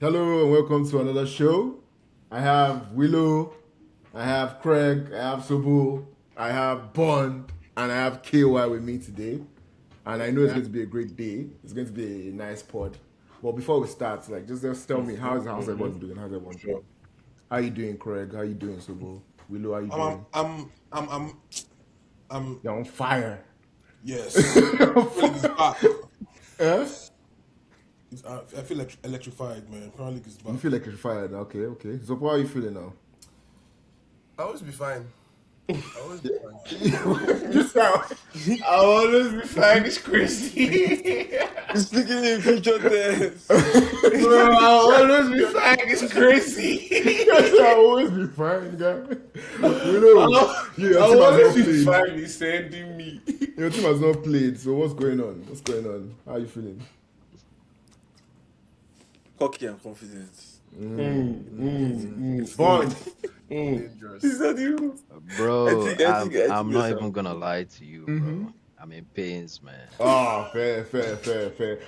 Hello and welcome to another show. I have Willow, I have Craig, I have Sobu, I have Bond, and I have KY with me today. And I know it's going to be a great day. It's going to be a nice pod. But before we start, just tell me how's everyone doing? How's everyone Sure. doing? How you doing, Craig? How you doing, Sobu? Willow, how you I'm, doing? I'm, I'm, I'm, You're on fire. yes. I feel like it's back. Eh? I feel like electrified, man. Premier League is You back. feel like you're fired. Okay, okay. So how are you feeling now? I always be fine. I always be fine. You sound I'll always be fine. It's crazy. Speaking in future tense. Bro, I'll always be fine. It's crazy. Yes, I'll always be fine, guy. We know. Your I'll team has not always be played. fine. He's sending me. Your team has not played. So what's going on? What's going on? How are you feeling? Cocky and confident. Bond. Dangerous. Is that you? Bro, I think I'm not yes, even gonna lie to you, bro. I'm in pains, man. Ah, fair.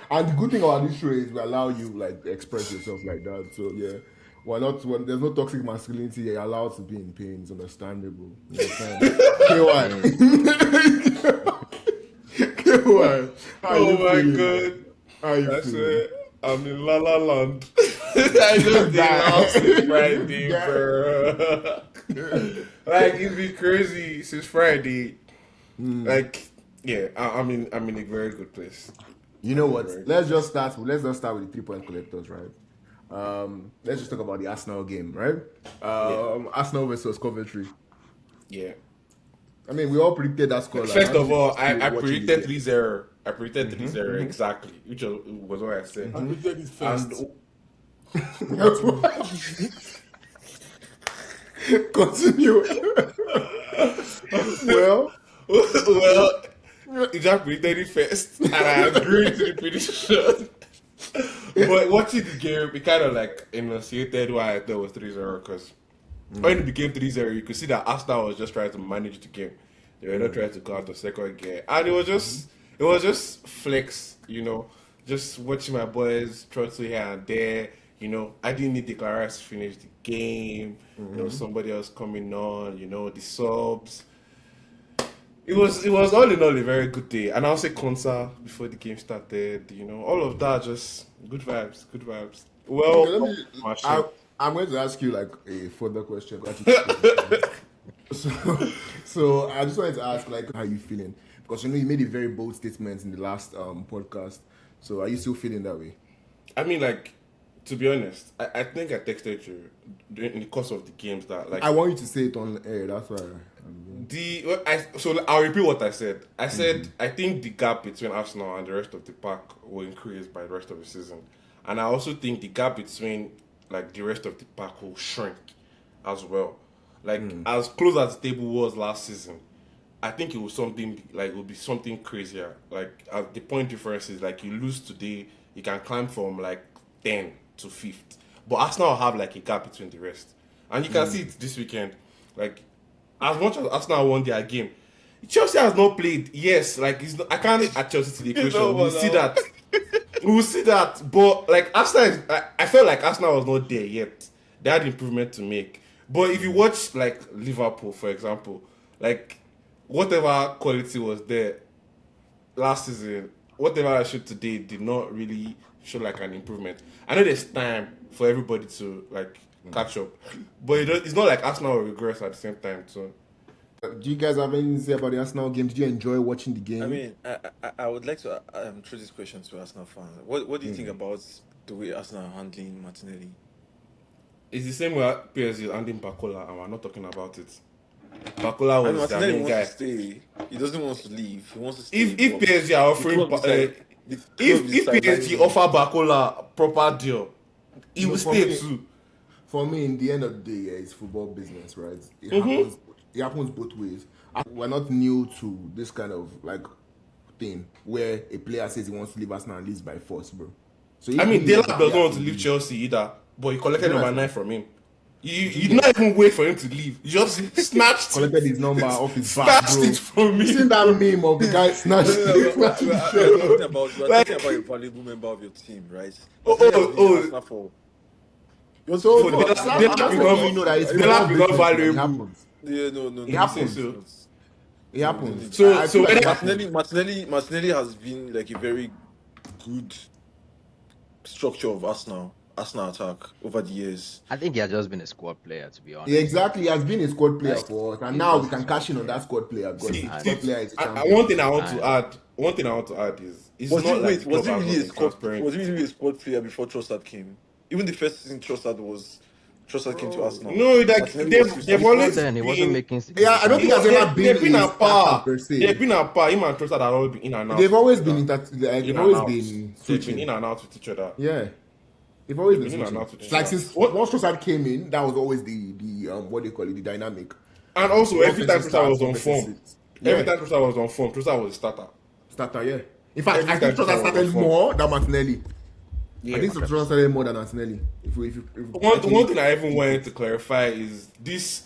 And the good thing about this show is we allow you like express yourself like that. So yeah. Why not? When there's no toxic masculinity, you're allowed to be in pain. It's understandable. You understand? KY. How you Oh my feeling? god. How you I feeling? swear, I'm in La La Land. I just did last Friday, Yeah. bro. Like, it's been crazy since Friday. Like, yeah, I'm in a very good place. You know what? Let's just start with the 3 point collectors, right? Let's just talk about the Arsenal game, right? Arsenal versus Coventry. Yeah. I mean, we all predicted that score. First of all, Still I watching predicted it. 3-0. I predicted 3-0 exactly, which was what I said. I predicted it first. Continue. Well, Well, you just predicted it first, and I agreed to the prediction. But watching the game, it kind of like enunciated why I thought it was 3-0 because when it became 3-0, you could see that Arsenal was just trying to manage the game. They were not trying to go out the second gear. And it was just flex, just watching my boys trottle here and there. I didn't need the Claras to finish the game. Somebody else coming on, the subs. It was all in all a very good day. And I'll say concert before the game started, all of that just good vibes, good vibes. Well, okay, machine. I'm going to ask you like a further question. So I just wanted to ask like how you feeling because you made a very bold statement in the last podcast. So are you still feeling that way? I mean, like, to be honest, I think I texted you in the course of the games that, like, I want you to say it on air. That's why. so I'll repeat what I said. I said I think the gap between Arsenal and the rest of the pack will increase by the rest of the season, and I also think the gap between like the rest of the pack will shrink as well. Like as close as the table was last season, I think it will be something crazier. Like the point difference is like you lose today, you can climb from like 10 to 5th, but Arsenal will have like a gap between the rest, and you can see it this weekend. Like as much as Arsenal won their game, Chelsea has not played. Yes, like I can't add Chelsea to the equation. We'll see that. We'll see that. But like Arsenal, I felt like Arsenal was not there yet. They had improvement to make. But if you watch like Liverpool, for example, like whatever quality was there last season, whatever I showed today did not really show like an improvement. I know there's time for everybody to like catch up, but it's not like Arsenal will regress at the same time. So Do you guys have anything to say about the Arsenal game? Did you enjoy watching the game? I mean, I would like to throw this question to Arsenal fans. What do you think about the way Arsenal are handling Martinelli? it's the same way PSG is handling Bakola, and we're not talking about it. Bakola I mean, was their Martinelli main wants guy. to stay. He doesn't want to leave. He wants to stay. If but PSG are offering, the club decide- the club if decide PSG that- offer Bakola proper deal, he will for stay me- too. For me, in the end of the day, yeah, it's football business, right? It happens both ways. We're not new to this kind of like thing where a player says he wants to leave Arsenal and leaves by force, bro. So I mean, he Delap leaves, doesn't he want has to leave leave. Chelsea either, but he collected Yeah. number 9 from him. You did not even wait for him to leave. You just snatched Collected his number off his back, snatched bro. it from You me. seen that meme of the guy snatched it? We're talking about a valuable member of your team, right? Oh, Martinelli has been in oh. Arsenal for So For no, the- that's they I'm have not become- saying you know that it's they have become It valuable. happens. Yeah, no. It You happens. say So- It happens. So- I so feel like when it I- happens. Martinelli has been like a very good structure of Arsenal attack over the years. I think he has just been a squad player, to be honest. Yeah, exactly. He has been a squad player Like, for us, and he's now we just a can squad cash in on player. that squad player because See, the And- squad player is a I- champion. one thing I want to And- add. One thing I want to add is it's Was not he like wait? the Was he club has really a not been squad? transparent. Was he really a squad player before Trossard came? Even the first season Trossard came to Arsenal. No, like Martinelli was they've Before always then, he wasn't been. making. Yeah, I don't think significant- he has ever They've been been a at par. per se. They've been at par. Him and Trossard have always been in and out. They've always with been each in other. that. They've In always and out. been They've switching. been in and out with each other. Yeah, they've always been They've been in and switching. out with each Like other. since What- once Trossard came in, that was always the what do you call it, the dynamic. And also, every time Offensive Trossard was start, on offensive form, sit. every Yeah. time Trossard was on form, Trossard was a starter. Starter, yeah. In fact, Every I think time Trossard Trossard was started on form. more than Martinelli. Yeah. I think Trossard started more than Martinelli. One thing I even wanted to clarify is this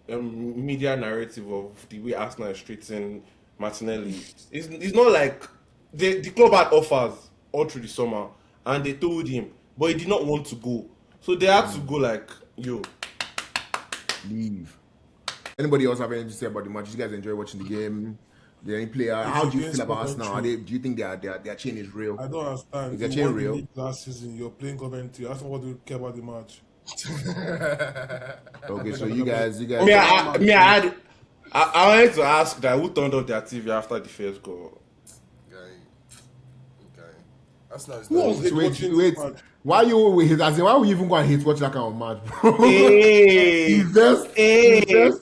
media narrative of the way Arsenal is treating Martinelli. It's not like the club had offers all through the summer and they told him, but he did not want to go. So they had to go like, yo. leave. Anybody else have anything to say about the match? Did you guys enjoy watching the game? Did any player? How do you against feel about Arsenal? Coventry. Do you think their chain is real? I don't understand. Is their You chain won the real? league last season. You're playing Coventry. I don't know what do you care about the match. Okay, so you guys. I wanted to ask that who turned off their TV after the first goal. Okay. Arsenal is Who was not. it watching Wait. this match? Why you as in, why would you even go and hate watch that kind of match, bro? Hey, invest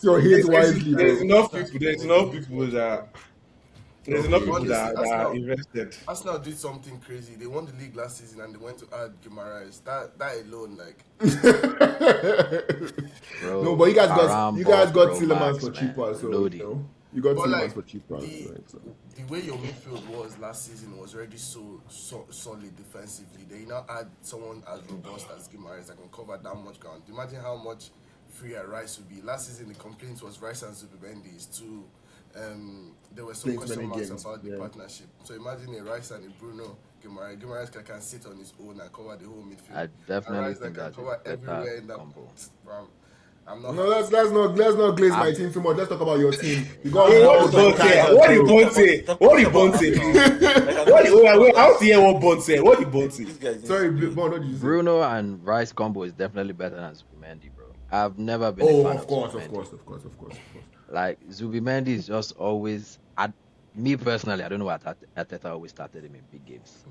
your hate wisely, There's bro. enough people. There's enough people that Honestly, are invested. Arsenal did something crazy. They won the league last season and they went to add Guimaraes. That alone, like, Bro, No, but you guys got Aram, Bro, Tillemans Max, for man. cheaper, so Loading. you know you got But Tillemans like, for cheaper. Right, so. the way your midfield was last season was already so solid defensively. They now add someone as robust as Guimaraes that can cover that much ground. Imagine how much freer Rice would be. Last season, the complaint was Rice and Zubimendi is too. There were some Playing question many marks games, about the yeah. partnership. So imagine a Rice and a Bruno Guimaraes. Guimaraes can sit on his own and cover the whole midfield. I definitely Rice think that that's can a cover everywhere better in that. combo. I'm not. No, let's not glaze my team too much. Let's talk about your team. You got What did Bond say? What did Bond say? Wait, I want to hear what Bond said. What did Bond say? This guy is Sorry, Bond, what did you say? Bruno and Rice combo is definitely better than Zubimendi, bro. I've never been a Oh, fan of course. Zubimendi. Like Zubimendi is just always. Me personally, I don't know why Arteta always started him in big games.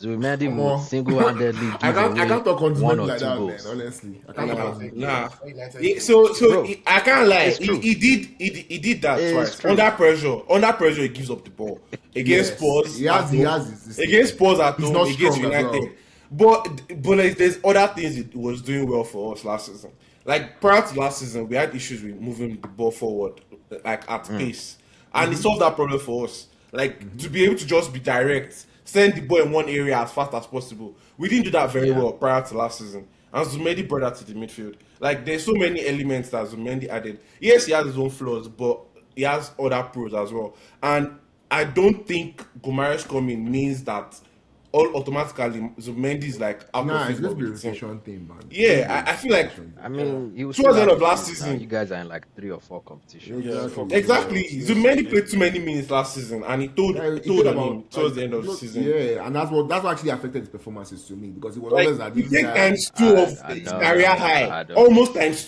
Zubimendi Come will on. single-handedly give I can't talk on one Zubimendi or like two that, man. goals. Honestly, I can't talk on Nah. United So Bro, I can't lie. it's true. He did that It's twice. true. Under pressure, he gives up the ball against Spurs. He has his Against Spurs at He's home, not against strong as United. well. But like, there's other things it was doing well for us last season. Like prior to last season, we had issues with moving the ball forward, like at pace, and he solved that problem for us. Like to be able to just be direct, send the ball in one area as fast as possible. We didn't do that very well prior to last season. And Zumendi brought that to the midfield. Like there's so many elements that Zumendi added. Yes, he has his own flaws, but he has other pros as well. And I don't think Guimaraes coming means that all automatically Zumendi is like out Nah, of it's favor just a with the team. rotation thing, man. Yeah, I feel like I mean, you Towards the end of last season. you guys are in like 3 or 4 competitions. exactly Zumendi played too many minutes last season, and he told Yeah, he told about, on him towards the end of the season. Yeah, and that's what actually affected his performances to me because he was Like always at he this take guy. times 2 of I his don't- career I high, don't- almost times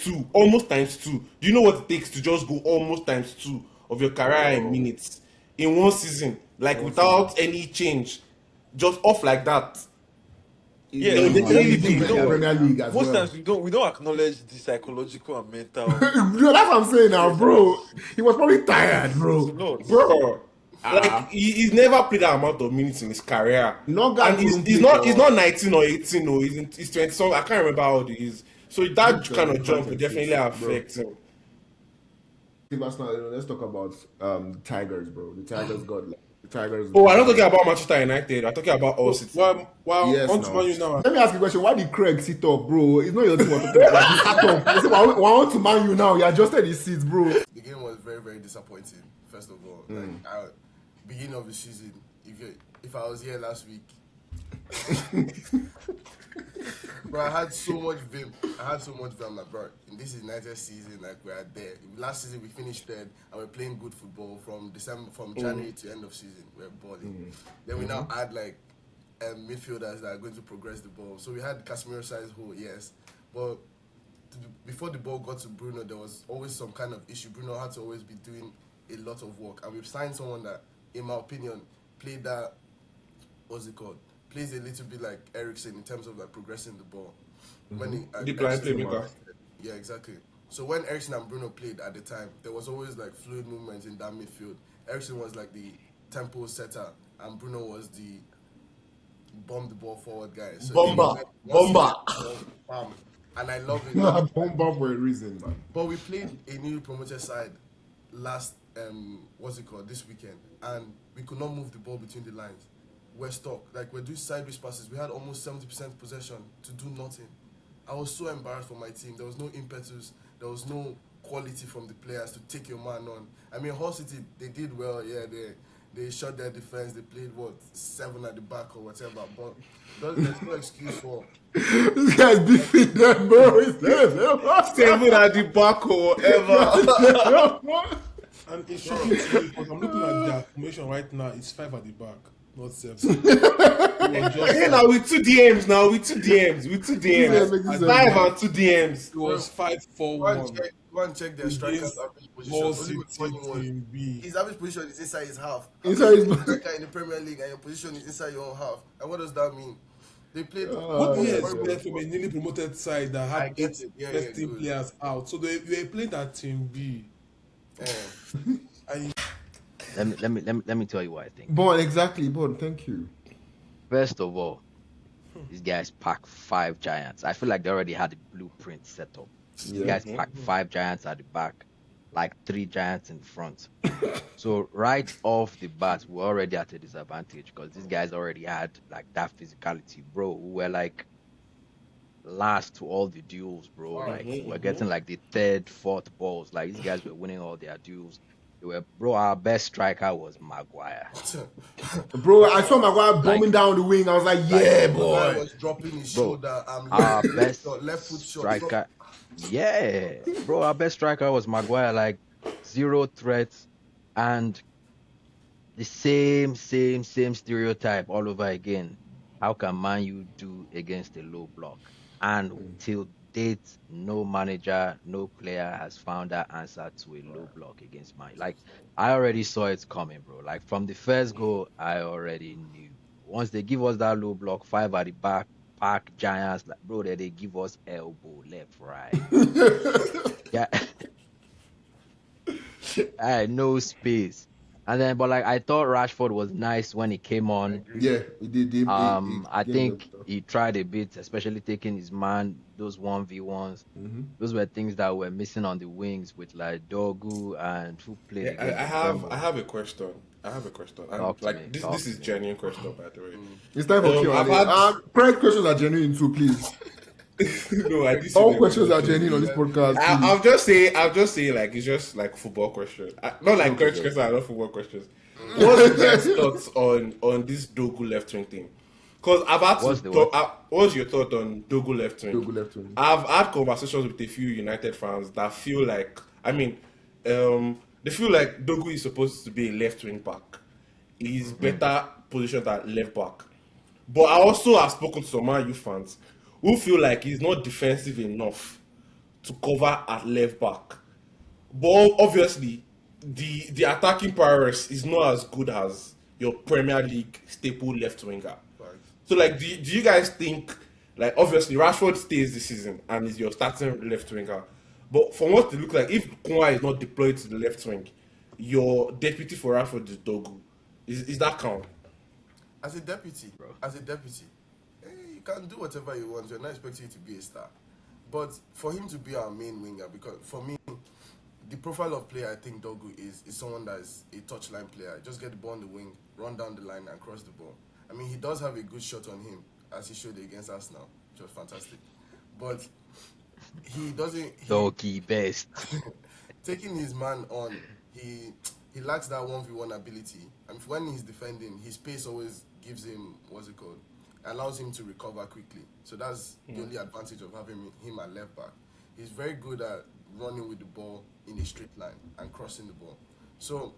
two. Do you know what it takes to just go almost times 2 of your career in minutes in one season, like without any change, just off like that? Yeah, No, He they- was they- in they- the Premier League as most well. times we don't acknowledge the psychological and mental. Bro, that's what I'm saying now, bro. He was probably tired, bro. No, Bro, like he's never played that amount of minutes in his career. No guy and he's couldn't play not for- 19 or 18 or he's 20 something. I can't remember how old he is. So that kind of jump would definitely affect him. Let's talk about the Tigers, bro. The Tigers got like, the Tigers. Oh, I'm not talking about Manchester United. I'm talking about all City. Well, Yes, on to now. Man U now. Let me ask you a question. Why did Craig sit up, bro? It's not your team we're talking about. He sat up. He said, "Why want to Man you now? He adjusted his seats, bro." The game was very, very disappointing. First of all, beginning of the season, if I was here last week, Bro, I had so much vim. Like, bro, this is United season. Like, we are there. Last season we finished third, and we're playing good football from January to end of season. We're balling. Then we now add like midfielders that are going to progress the ball. So we had Casemiro size hole, yes, but before the ball got to Bruno, there was always some kind of issue. Bruno had to always be doing a lot of work, and we've signed someone that, in my opinion, played that. What's it called? Plays a little bit like Eriksen in terms of like progressing the ball. When Deep line playmaker. Yeah, exactly. So when Eriksen and Bruno played at the time, there was always like fluid movement in that midfield. Eriksen was like the tempo setter, and Bruno was the bomb the ball forward guy. So Bomba. Bam. And I love it. Bomba for a reason, man. But we played a newly promoted side last this weekend, and we could not move the ball between the lines. We're stuck. Like, we're doing sideways passes. We had almost 70% possession to do nothing. I was so embarrassed for my team. There was no impetus. There was no quality from the players to take your man on. I mean, Hull City, they did well. Yeah, they shot their defense. They played, 7 at the back or whatever. But there's no excuse for... This guy's beefing them, bro. 7 at the back or whatever. And it's shocking to me because I'm looking at their formation right now. It's 5 at the back, not 7. Hey, now with 2 DMs now, with 2 DMs. 5 and 2 DMs. It was 5-4-1. Go and check their strikers' average Hull position. City Team B. His average position is inside his half. Inside his striker in the Premier League, and your position is inside your own half. And what does that mean? They played. What years were from a newly promoted side that had best team good. players out? So they playing that Team B. And Let me tell you what I think. Bon, exactly, Bon. Thank you. First of all, these guys pack 5 giants. I feel like they already had the blueprint set up. These guys packed 5 giants at the back, like 3 giants in front. So right off the bat, we're already at a disadvantage because these guys already had like that physicality, bro. We were like last to all the duels, bro. Like we're getting like the 3rd, 4th balls. Like these guys were winning all their duels. Bro, our best striker was Maguire. Bro, I saw Maguire bombing down the wing. I was like, yeah, boy. Maguire was dropping his shoulder. Our best left foot shot. striker. Yeah, bro, our best striker was Maguire. Like 0 threats and the same stereotype all over again. How can Man U do against a low block? And till date, no manager, no player has found that answer to a low block against Man U. Like, I already saw it coming, bro. Like, from the first goal, I already knew. Once they give us that low block, 5 at the back, pack giants, like, bro, they give us elbow, left, right. Yeah. I had no space. And then, but like I thought Rashford was nice when he came on. Yeah, he did. I think he tried a bit, especially taking his man, those 1v1s. Those were things that were missing on the wings with like Dogu and who played. I have a question. And, this is genuine question, by the way. It's time for Q&A. Private questions are genuine too, please. No, all questions are genuine on this podcast. I'll just say, like, it's just like football questions. Not like questions are not football questions. What's your guys' thoughts on this Dogu left wing thing? Because I've had what's your thought on Dogu left wing? Dogu left wing. I've had conversations with a few United fans that feel like, they feel like Dogu is supposed to be a left wing back. He's better positioned at left back. But I also have spoken to some Man U fans who feel like he's not defensive enough to cover at left back. But obviously, the attacking prowess is not as good as your Premier League staple left winger. Right. So, like, do you guys think, like, obviously Rashford stays this season and is your starting left winger, but from what it looks like, if Kwa is not deployed to the left wing, your deputy for Rashford is Dogu. Is that count? As a deputy, you can do whatever you want. We're not expecting you to be a star. But for him to be our main winger, because for me, the profile of player I think Dogu is someone that is a touchline player. Just get the ball on the wing, run down the line and cross the ball. I mean, he does have a good shot on him, as he showed against Arsenal, which was fantastic. But he doesn't... Doggy best. Taking his man on, he lacks that 1v1 ability. And when he's defending, his pace always gives him, allows him to recover quickly. So that's the only advantage of having him at left back. He's very good at running with the ball in a straight line and crossing the ball. So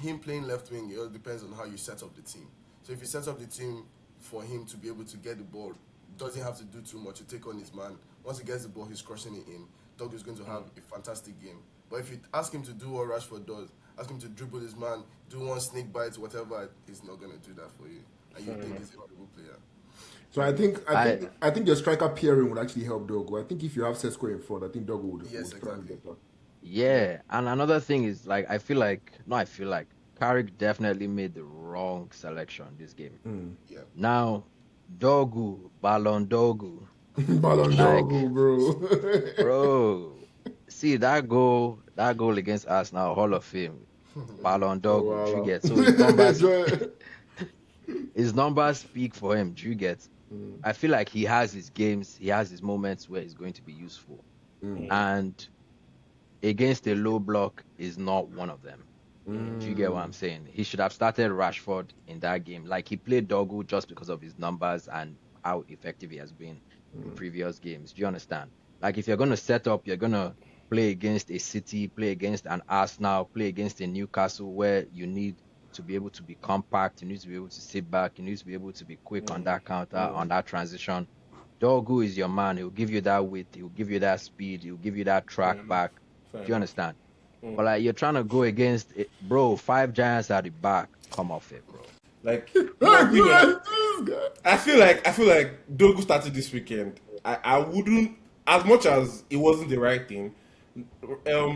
him playing left wing, it all depends on how you set up the team. So if you set up the team for him to be able to get the ball, doesn't have to do too much to take on his man. Once he gets the ball, he's crossing it in. Dog is going to have a fantastic game. But if you ask him to do what Rashford does, ask him to dribble his man, do one snake bite, whatever, he's not going to do that for you. And you think he's a horrible player. So I think your striker pairing would actually help Dogo. I think if you have Sesko in front, I think Dogo would try and get that. Yeah, and another thing is like I feel like Carrick definitely made the wrong selection this game. Yeah. Now, Dogu, Ballon Dogu, Ballon d'Or, bro. bro. See that goal against Arsenal, Hall of Fame, Ballon Dogu. wow. You get so his numbers speak for him. Do you get? I feel like he has his games, he has his moments where he's going to be useful, and against a low block is not one of them. Do you get what I'm saying? He should have started Rashford in that game. Like he played Dogu just because of his numbers and how effective he has been in previous games. Do you understand? Like if you're going to set up, you're going to play against a City, play against an Arsenal, play against a Newcastle where you need to be able to be compact, you need to be able to sit back, you need to be able to be quick on that counter, on that transition. Dogu is your man. He'll give you that width, he'll give you that speed, he'll give you that track back. Do you understand? But like you're trying to go against it, bro, 5 giants at the back. Come off it, bro. Like, I feel like Dogu started this weekend. I wouldn't, as much as it wasn't the right thing.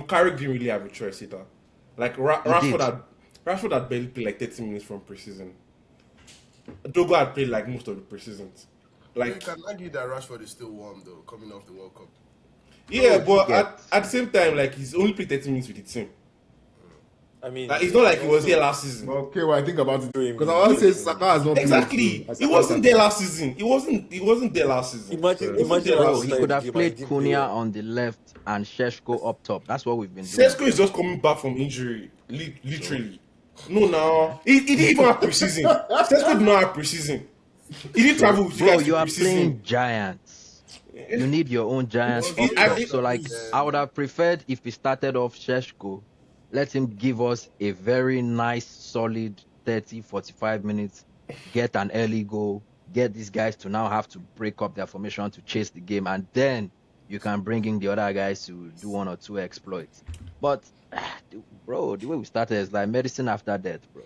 Carrick didn't really have a choice either. Like Rashford had barely played like 30 minutes from preseason. Dogu had played like most of the preseason. Like You can argue that Rashford is still warm though, coming off the World Cup. yeah, but at the same time, like he's only played 30 minutes with the team. I mean, Like, it's not like he was there last season. Okay, well I think about it because I want to say Saka has not Exactly. played. He wasn't there last season. He wasn't there last season. imagine Bro, he last could time have he played didn't Cunha play. on the left and Sheshko up top. That's what we've been doing. Sesko is just coming back from injury, literally. No, he didn't even have preseason. Sesko did not have preseason. He didn't travel with you Bro, guys to you are preseason. playing giants. You need your own giants up I top. think- So like I would have preferred if we started off Sheshko, let him give us a very nice solid 30-45 minutes, get an early goal, get these guys to now have to break up their formation to chase the game, and then you can bring in the other guys to do 1 or 2 exploits. But bro, the way we started is like medicine after death, bro.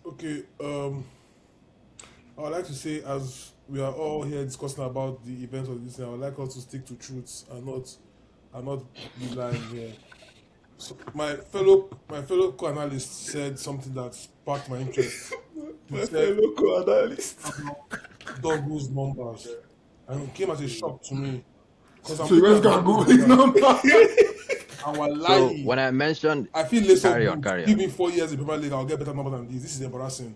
Okay, I would like to say, as we are all here discussing about the events of this thing, I would like us to stick to truths and not be lying here. So my fellow co-analyst said something that sparked my interest. He said Douglas numbers, and it came as a shock to me. Because I'm So you guys can Google his number. and we're So lying. when I mentioned I feel less carry of on, good. carry on. Give me 4 years in Premier League, I'll get better numbers than this. This is embarrassing.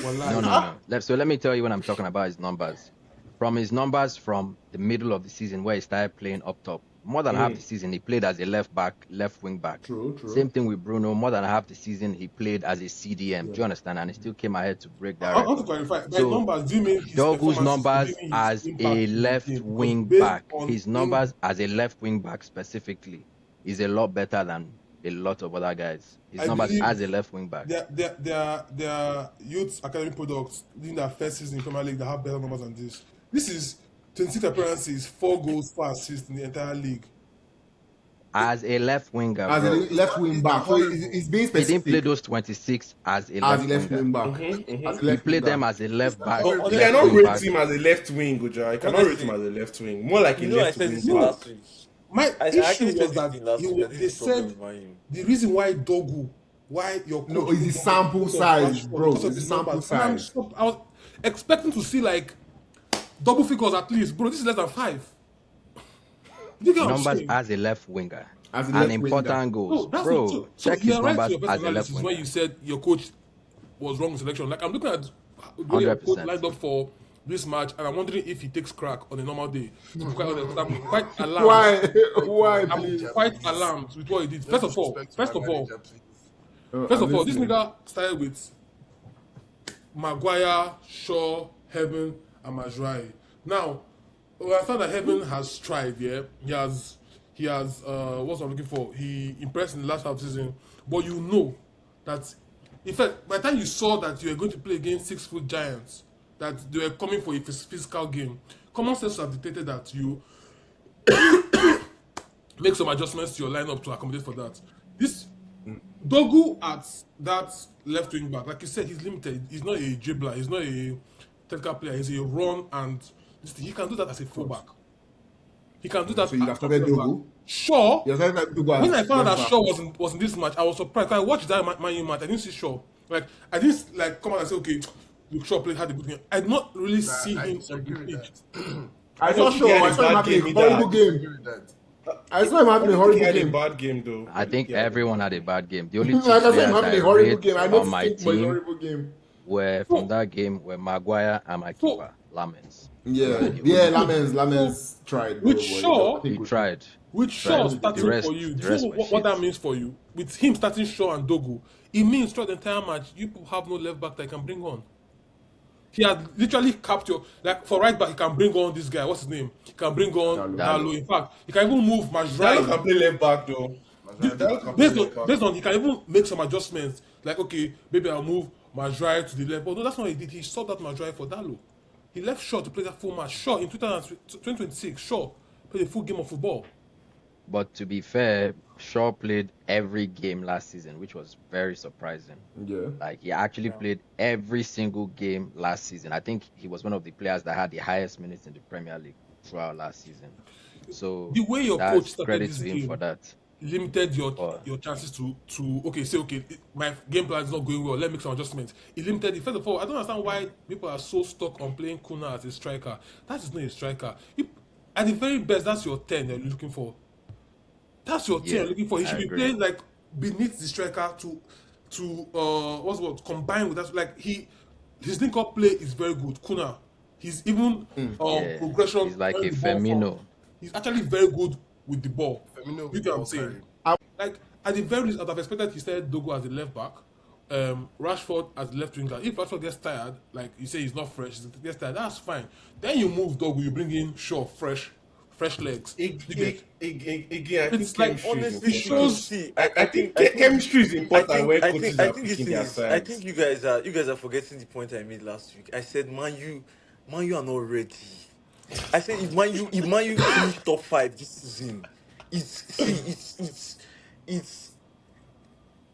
We're lying. No. So let me tell you when I'm talking about his numbers. From his numbers from the middle of the season where he started playing up top, more than half the season he played as a left wing back. True. Same thing with Bruno. More than half the season he played as a CDM. Do you understand? And he still came ahead to break that I want to record. clarify. By So, numbers, do you mean his Dogu's performances, numbers or do you mean his as impact a in the left game? Because wing based back, on his him- numbers as a left wing back specifically is a lot better than a lot of other guys. His I numbers believe as a left wing back. There are youth academy products in their first season in Premier League that have better numbers than this. This is 26 appearances, 4 goals, 4 assists in the entire league. As a left winger, As a bro. left wing back, so it's being He didn't play specific. those 26 as a As left a left winger. wing back. As a He left played wing them back. as a left back. Oh, You Left cannot wing rate back. him as a left wing, Oja. You cannot rate Honestly. him as a left wing. More like a You know, I left said wing this thing back. last week. My I issue actually said was this that thing last week. That they this is the problem said with Man U. the reason why Dogu, why your coach No, it's the was sample because of size, Rashford, bro. because of It's the his sample numbers. And size. I was expecting to see like double figures at least, bro. This is less than 5. You get what I'm Numbers saying? as a left winger. As a And left important No, goals. that's Bro, not true. check you his are right numbers to your as best a left analysis when winger. you said your coach was wrong in selection. Like I'm looking at the way your coach 100%. lined up for this match, and I'm wondering if he takes crack on a normal day. To be quite honest, 'cause I'm quite alarmed. Why? Why, I'm please? quite alarmed with what he did. First of all, Disrespect to my manager, please. First I'm of all, this listening. nigga started with Maguire, Shaw, Heaven, and Majrai. Now, I thought that Heaven has tried. Yeah, he has. What's I'm looking for? He impressed in the last half of the season, but you know that, in fact, by the time you saw that you were going to play against 6 foot giants, that they were coming for a physical game, common sense have dictated that you make some adjustments to your lineup to accommodate for that. This Dogu at that left wing back, like you said, he's limited. He's not a dribbler. He's not a technical player. He's a run and he can do that as a fullback. He can do that. So you have started Dogu? Sure. You have started Dogu. When I found out that Shaw was in this match, I was surprised. I watched that Man U match. I didn't see Shaw. Like I didn't come out and say, okay, look, Shaw had a good game. I did not really see him on the pitch. I saw Shaw. I saw him having a horrible game. I saw him having a horrible game. Bad game though. I think everyone had a bad game. The only two Like I said, players him having I a horrible rate game. I on don't my think it was a team horrible game. were from that game were Maguire and my keeper, Lamens. Yeah, Lamens tried. With Shaw, He tried. with Shaw starting The rest- for you, the do rest you know were what that shit. means for you? With him starting Shaw and Dogu, it means throughout the entire match, you have no left back that you can bring on. He had literally capped your, like for right back, he can bring on this guy. What's his name? He can bring on Dalo. In fact, he can even move Dalo Majrai. can play left back though. Based on, he can even make some adjustments. Like, okay, maybe I'll move Majrai to the left. But no, that's not what he did. He saw that Majrai for Dalo. He left Shaw to play that full match. Shaw in 2026, Shaw played a full game of football. But to be fair, Shaw played every game last season, which was very surprising. Yeah. Like he actually played every single game last season. I think he was one of the players that had the highest minutes in the Premier League throughout last season. So The way your that's coach started credit this to him game for that. limited your chances to okay, say okay, my game plan is not going well, let me make some adjustments. It limited it. First of all, I don't understand why people are so stuck on playing Kuna as a striker. That is not a striker. At the very best, that's your 10 you're looking for. That's your 10 Yeah, you're looking for. He I should be agree. playing like beneath the striker to combine with that. Like his link up play is very good. Kuna, he's even Yeah, progression. he's like a carrying the ball Firmino. forward. He's actually very good with the ball. Firmino You with get what I'm ball saying? carrying. Like at the very least, I'd have expected he started Dogo as a left back, Rashford as the left winger. If Rashford gets tired, like you say, he's not fresh, he gets tired. That's fine. Then you move Dogo, you bring in Shaw, fresh legs. You get- Again, I think It's like, chemistry is honestly, it important. shows- see, I think chemistry is important when coaches I are think picking their I sides. think you guys are forgetting the point I made last week. I said Man U are not ready. I said if Man U finish top 5 this season, it's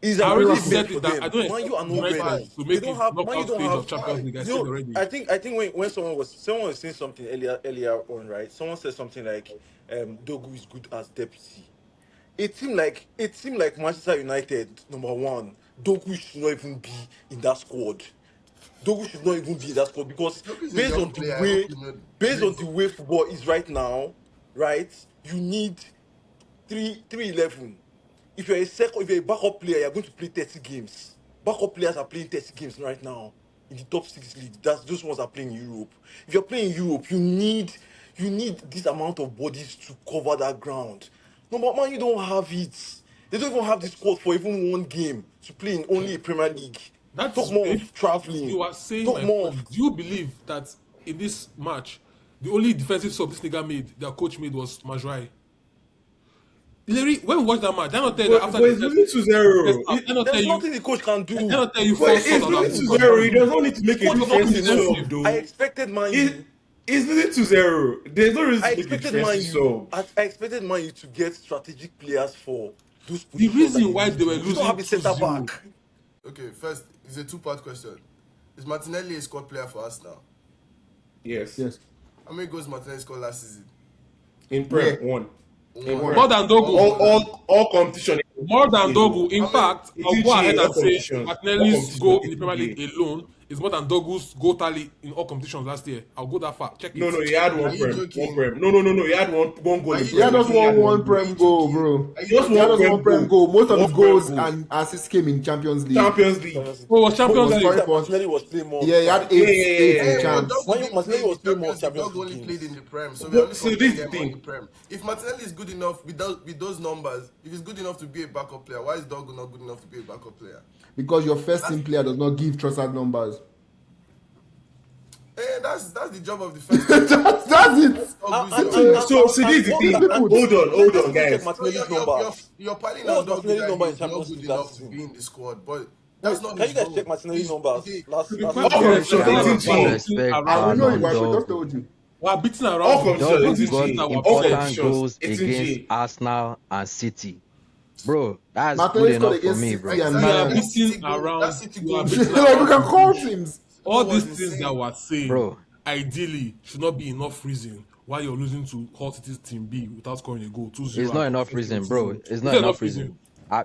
I an already achievement said for it that them. I don't Man U are expect not United ready. to They make don't it have Man U knockout don't stage have of Champions League. I said already. I think when someone was saying something earlier on, right? Someone said something like Dogu is good as deputy. It seemed like Manchester United, number one, Dogu should not even be in that squad. Dogu should not even be in that squad because Dogu is a based young on the player, I way hope you know. based on the way football is right now, right? You need 3-11. If you're a backup player, you're going to play 30 games. Backup players are playing 30 games right now in the top 6 league. That's those ones are playing in Europe. If you're playing in Europe, you need this amount of bodies to cover that ground. No, but man, you don't have it. They don't even have the squad for even one game to play in only a Premier League. That's Talk more if of traveling. You are saying Talk my more point. of Do you believe that in this match, the only defensive sub this nigga made, their coach made, was Majrai? Larry, when we watch that match, I not tell you that after But it's losing 2-0. I not tell there's you. nothing the coach can do. I not tell you But first it's sub losing that 2-0. He does not need to make a Coach defensive defensive. sub though. I expected Man U. It's losing 2-0. There's no reason I to make a expected Man defensive U. sub. I expected Man U to get strategic players for those The positions. reason that why they were you don't have a losing centre 2-0. back. Okay, first, it's a two-part question. Is Martinelli a squad player for us now? Yes. How many goals Martinelli scored last season? In Prem, one. More than Dogu. All competition. More than Dogu. In fact, It I'll did go ahead change and all say competitions. Martinelli's All goal in competitions the Premier it League alone is more than Dogu's goal tally in all competitions last year. I'll go that far. Check it. No, he had Are one you Prem. joking? One Prem. No. He had one goal in Are you Prem. He had just He had one Prem goal, bro. Are you Just He had one just one Prem goal. Most of his One goals Prem goal. and assists came in Champions League. Champions League. Oh, was Champions Sorry, League. sorry. Martinelli was playing more. Yeah, he had Yeah. eight in But champs. Dogu When didn't Martinelli play was in playing more Champions League, Champions Dogu only League played games. in the Prem. So But- we're only so comparing this is them the on thing. the Prem. If Martinelli is good enough with those numbers, if he's good enough to be a backup player, why is Dogu not good enough to be a backup player? Because your first team player does not give Trossard numbers. That's the job of the first team. That's it. So this is the thing. Hold on, guys. Martinelli's numbers. You're piling What on was Martinelli's number in he's not Champions good League last enough to season? be in the squad, but that's not Can his you guys role. check Martinelli's numbers? Last To be last quite Okay, honest, so we're it's beating in respect around- I know you, Ballon but I d'Or. just told you. we're beating All around. from Just it's because in G. All important from goals it's in against G. Arsenal and City. Bro, that's Martinelli good scored enough for against me, City bro. and We are Man. beating goal- around. that City We are goal- beating Like we can around. call teams. All That was these things insane. that we're saying, Bro. ideally, should not be enough reason why you're losing to Hull City's Team B without scoring a goal. 2-0. It's not enough reason, bro. It's not enough reason.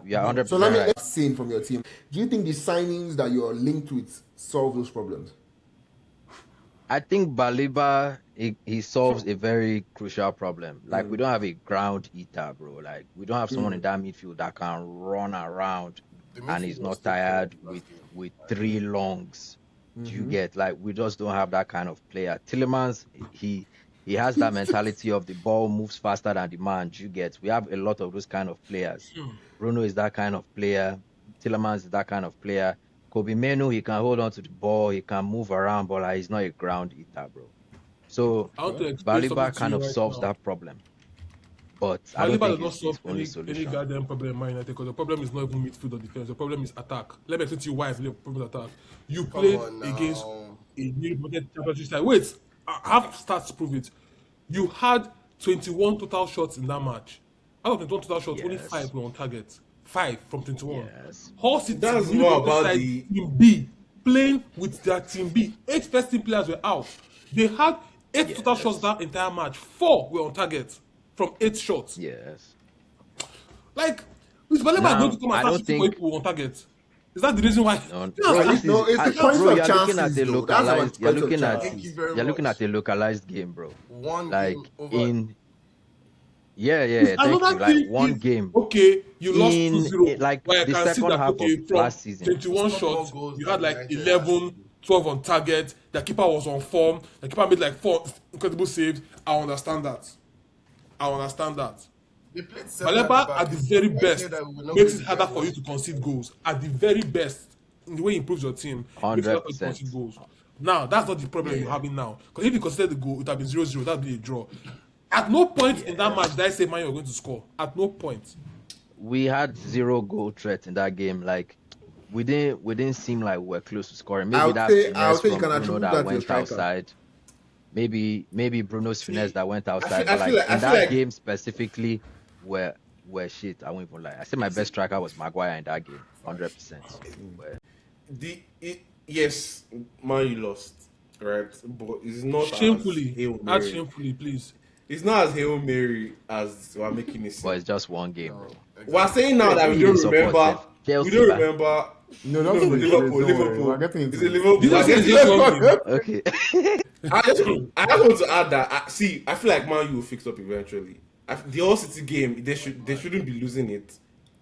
You're 100% So let me right. scene from your team. Do you think the signings that you're linked with solve those problems? I think Baliba, he solves a very crucial problem. Like, we don't have a ground eater, bro. Like, we don't have someone in that midfield that can run around The and is midfield was not still tired poor last with three longs. Do you get? Like, we just don't have that kind of player. Tillemans, he has that mentality of the ball moves faster than the man. Do you get? We have a lot of those kind of players. Bruno is that kind of player. Tillemans is that kind of player. Kobe Menu, he can hold on to the ball, he can move around, but like, he's not a ground eater, bro. So I want to explain something Baliba to kind you of right solves now. that problem. But I don't Baliba does think not it's solve his only any solution. goddamn problem in Man United because the problem is not even midfield or defense. The problem is attack. Let me explain to you why the problem is attack. You played on now. against a newly promoted championship side. Wait, I have stats to prove it. You had 21 total shots in that match. Out of 21 total shots, only Yes. 5 were on target. 5 from 21. Yes. Hull City, That's newly more promoted about side, the- Team B, playing with their Team B. 8 first team players were out. They had 8 total shots that entire match. 4 were on target from 8 shots. Yes. Like, is Baleba Now, going to come I and don't start shooting for think- people on target? Is that the reason why? No, Yes, bro, I- this No, is, it's the bro, points of you're looking chances, at the though. That's localized. about You're points of looking at chances. Thank you very you're looking much. at the localized game, bro. One Like game over. yeah, It's thank another you. Like thing one if, game. Okay, you lost In- 2-0. like, Where I the can see second that, half okay, of from last season. 21 Scored more shots, goals you than had like United last 11, season. 12 on target. The keeper was on form. The keeper made like 4 incredible saves. I understand that. They played seven at Baleba the back. at the very I best said that we will not makes win it harder the for you to concede goals. At the very best, in the way he improves your team, it makes it harder for you to 100%. concede goals. Now, that's not the problem you're having now. Because if you consider the goal, it would have been 0-0, that would be a draw. At no point in that match did I say, man, you're going to score. At no point. We had 0 goal threat in that game. Like we didn't seem like we were close to scoring. Maybe I'll that say finesse you from can Bruno attribute that that to your went striker. outside. Maybe Bruno's finesse that went outside. I But feel like like- in I feel that like- game specifically, where shit, I won't even lie. I said my best striker was Maguire in that game, 100%. Yes, Man U lost, right? But it's not as Shamefully. Hail Add Mary. shamefully, please. It's not as Hail Mary as we're making it But seem. it's just one game, bro. We're saying now that we Really don't support remember. them. We Chelsea, don't man. remember. No, No, don't forget Liverpool. don't worry. Liverpool. We're getting into Is it it. Liverpool? This We're is getting- just one game. Okay. I just want to add that. I feel like Man U will fix up eventually. The All City game, they shouldn't be losing it.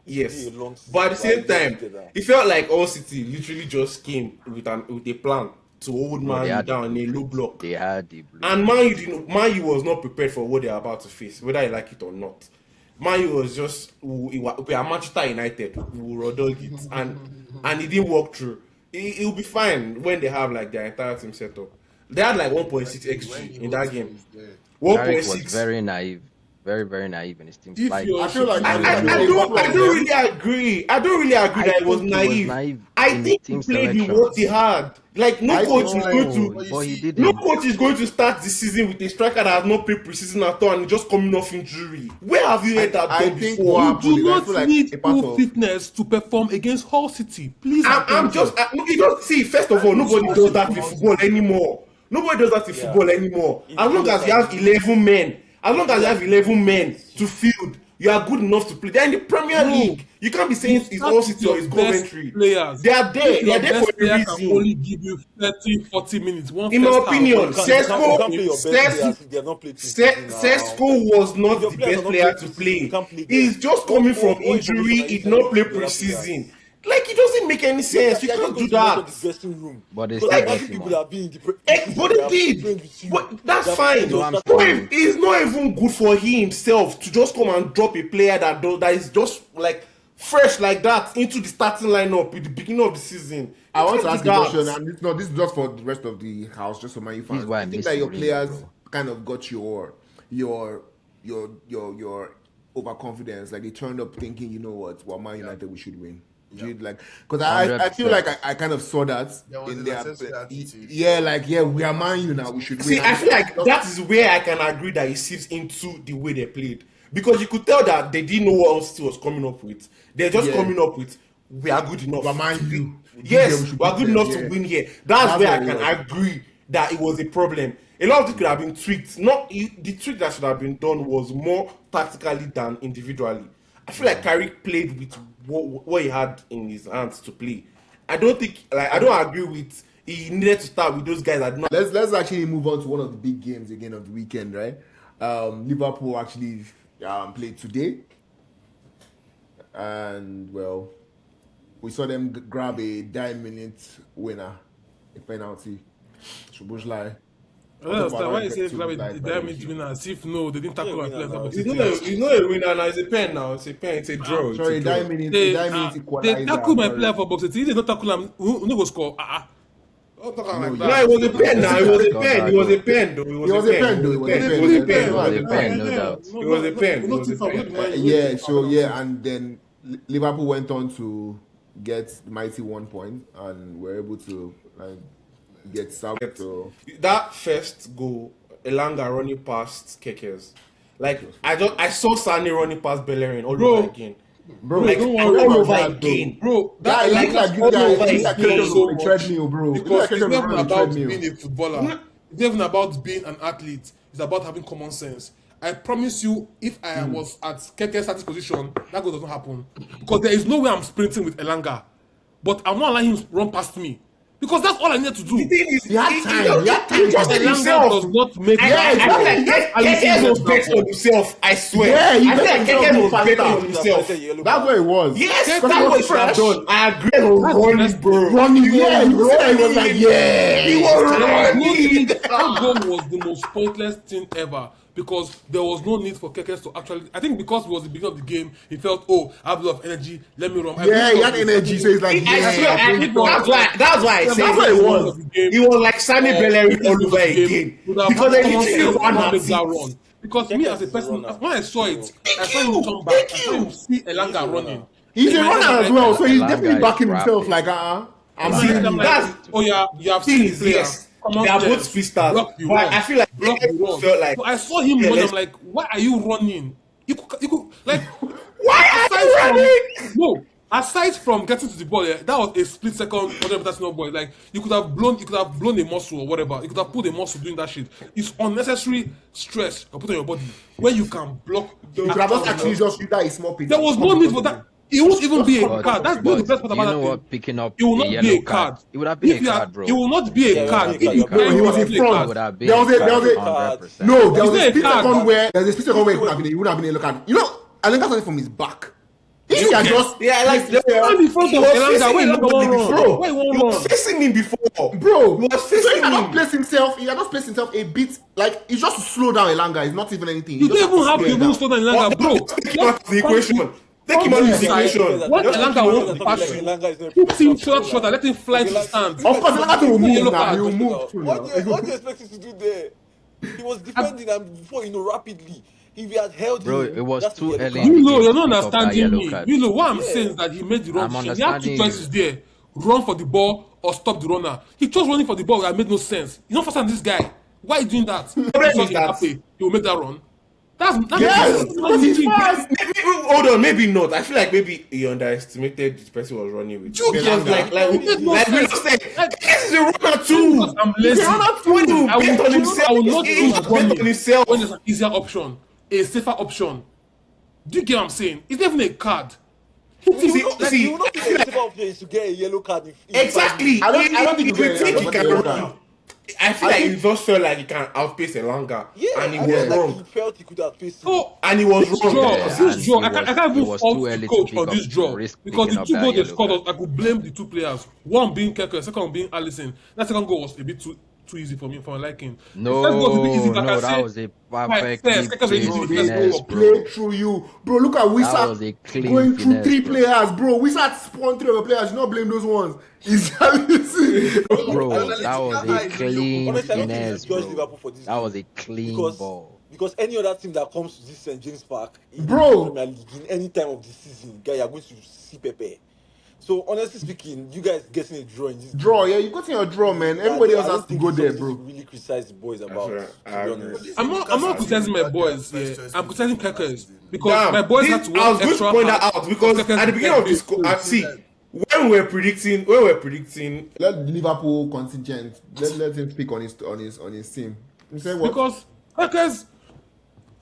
Yes, Yeah, long but at the same season, time, together. it felt like All City literally just came with a plan to hold They Man U had the down in a low blueprint. block. They had the blue. And Man U was not prepared for what they're about to face, whether you like it or not. Man U was just we are Manchester United, we will dog it, and it didn't work through. It will be fine when they have like their entire team set up. They had like 1.6 XG in that game. Carrick was 1.6. very naive, very naive in his team. If Like, you're I feel like shooting I at don't really agree. I don't really agree that it was think he was naive. naive I in think team he played with selection. what he had. Like no I coach is think going no, to. but he didn't. No coach is going to start the season with a striker that has not played preseason at all and just coming off injury. Where have you heard that I done think before? what You do happened is I not feel like need a part full of fitness to perform against Hull City. Please, I'm just. You don't see. First of all, nobody does that in football anymore. Nobody does that in football anymore. As long as you have 11 men, to field, you are good enough to play. They're in the Premier No. League. You can't be saying it's All City or it's Coventry. Players. They are there. If They are your there best for a player can reason. only give you 30, 40 minutes. In my opinion, You can't play your best players if they have not played preseason now. Sesko was not Your the players best are not player playing to preseason, play. you can't play them. He's just coming from What injury. information He are did you not play telling me? preseason. Like it doesn't make any sense. You can't do that. Dressing room. But they Because still like got other him people on. that have been in the But he did. But that's fine. No, I'm But saying- it's not even good for he himself to just come and drop a player that is just like fresh like that into the starting lineup at the beginning of the season. I want to can't ask do a that. question, and this is just for the rest of the house, just for my fans. is why I Do you think miss that your Mourinho, players bro. kind of got your overconfidence? Like they turned up thinking, you know what, well, Man United we should win. Do you like? Because I feel 100%. like I kind of saw that There was in an their accessory attitude. we are Man U now, we should win. See, I And feel like that is where I can agree that it seeps into the way they played. Because you could tell that they didn't know what else he was coming up with. They're just coming up with, we are good enough. We're Man to U. win. We Yes, should we are beat good them, enough yeah. to win here. That's where I what can it was. agree that it was a problem. A lot of it could have been tweaked. The tweak that should have been done was more tactically than individually. I feel like Carrick played with what he had in his hands to play. I don't agree with he needed to start with those guys that do not. Let's actually move on to one of the big games again of the weekend, right? Liverpool actually played today, and well, we saw them grab a 9-minute winner, a penalty. Szoboszlai. I don't understand why you say grab a damage winner as if no, they didn't tackle and play on top of He's it. not a winner now. It's a pen now. It's a pen. It's a draw. Sorry, it's a draw. 9 minutes. They 9 minutes they equalizer. tackle my sorry. player for box. They not tackle him. Who go score? Don't talk like No, that. No, it was a pen now. It was a pen. It was a pen though. It was a pen, though. It was a pen. It was a pen. It was a pen, no doubt. It was a pen. It was a pen. Yeah, so yeah, and then Liverpool went on to get the mighty 1 point and were able to get south. So That first goal, Elanga running past Kekes. Like I saw Sane running past Bellerin all Bro. over again. bro, Like don't all worry over about that, again. Bro, that that looks like you all guys. over It's like again. Kekes on a treadmill, bro. It's because like it's Kekes never on a about treadmill. being a footballer. It's never about being an athlete. It's about having common sense. I promise you, if I was at Keke's starting position, that goal doesn't happen. Because there is no way I'm sprinting with Elanga. But I'm not allowing him to run past me. Because that's all I need to do. The thing is, He had time. He had time. He just did Elanga himself. does not make I feel like Kekes was betting on himself. I swear. Yeah, he I feel bet like himself Kekes was faster. betting on himself. That's what it was. Yes, Because that's he was what he should have fresh. done. I agree. Running, bro. Running, yeah, you see that he was like, yeah. He was running. That goal was the most pointless thing ever because there was no need for Kekes to actually. I think because it was the beginning of the game, he felt, oh, I have a lot of energy. Let me run. Yeah, he had energy, so he's like, I swear, yeah. that's why I said That's what it was. He was like Sammy Bellerin all over again. Because they literally ran at that it. run. Because me as a person, runner. when I saw it, I saw him come back. I saw him see Elanga running. He's a runner as well, so he's Elanga definitely is backing rapid. himself. Like, I'm I'm seeing like, you. That's- oh yeah, you have Thing seen is, players. yes, Come on, they are players. both speedsters. Block the But run. I feel like Block the run. felt like So I saw him Yeah, run. let's- I'm like, why are you running? You could like, why are you running? No, aside from getting to the ball, yeah, that was a split second. Whatever that's no ball. Like you could have blown a muscle or whatever. You could have pulled a muscle doing that shit. It's unnecessary stress you put on your body when you can block. You could have just actually just use that a small pitch. There was no need for that. It won't even be a But- card. That's but the best part you about know that thing. what? Picking up It will a not be yellow a card. It would have been a If you card, are- bro. It will not be a Yeah, card. it If you will be a card. He was in play front. card. Would have been There was a- there was a- 100%. No, there was Is a there a split card? second where there's a split second where it would have been a yellow card. You know, I think that's something from his back. If he had just Yeah, like Stand in front of Elanga. Wait, number one run. bro. Wait, one He was run. facing him before. bro, He was so he facing had not him. placed himself. He had not placed himself a bit. Like it's just to slow down Elanga. It's not even anything. You don't even have to even slow down Elanga, bro. Take him out of the equation. Take him out of the equation. What Just Elanga take him out wants of to the pass equation. you, put him short and let him fly to the stand. Of course, Elanga will move Yellow now. card. He will move. too now. What do you expect him to do there? He was defending and before rapidly. If he had held Bro, him, it was that's a too yellow early. card. You know, you're not Pick up that understanding yellow me. card. You know what I'm Yeah. saying is that he made the wrong I'm decision. He had two understanding choices there: run for the ball or stop the runner. He chose running for the ball. That made no sense. You're not faster than this guy. Why are you doing that? problem Because is that- Mbappe, he will make that run. That's Yes, because he's fast. Maybe, hold on, maybe not. I feel like maybe he underestimated the person was running with. You Because get like It makes no we sense. said, Like- this is a runner too. Because I'm lazy. When you I bet on will himself, I will not he choose bet running on himself. when there's an easier option, a safer option. Do you get what I'm saying? It's not even a card. You will See, not- see, you will not think the safer option is to get a yellow card. Exactly. I don't think you he think he got can the yellow run. card. I feel like he just felt like he can outpace Elanga. Yeah, and he I was felt like wrong. he felt he could have faced him. So And he was this wrong. draw, Yeah, this and draw, it I can't was even too fault early the to coach pick on up this draw risk because picking the up two that goals they yellow scored, card. I could blame the two players. One being Keke, the second one being Alisson. That second goal was a bit too too easy for me for my liking. The first goal to be easy, No, but I no, can that say was a like perfectly first, because played easy Bro, the they first finesse, go goal. play bro. through you. Bro, look at That was a Wisak clean going through finesse, 3 bro. players, bro. Wisak spawned 3 other players. You not blame those ones. It's I Bro, don't think that was a clean honestly, I don't think we finesse, should judge bro. Liverpool for this That was game a clean because ball. any other team that comes to this St James Park in the English Bro. Premier League in any time of the season, guy, you're going to see Pepe. So honestly speaking, you guys getting a draw in this Draw, game. yeah, you got in your draw, man. Yeah, Everybody I else has don't to think go it's there, something to bro. really criticize the boys about. right. To I be agree. honest, I'm not criticizing my boys here. I'm criticizing Kekes because my boys had to I work was going extra to point hard that out for because Kekes at to the beginning of get this, goals. see, when we're predicting, Let the Liverpool contingent let him speak on his team. You say what? Because Kekes,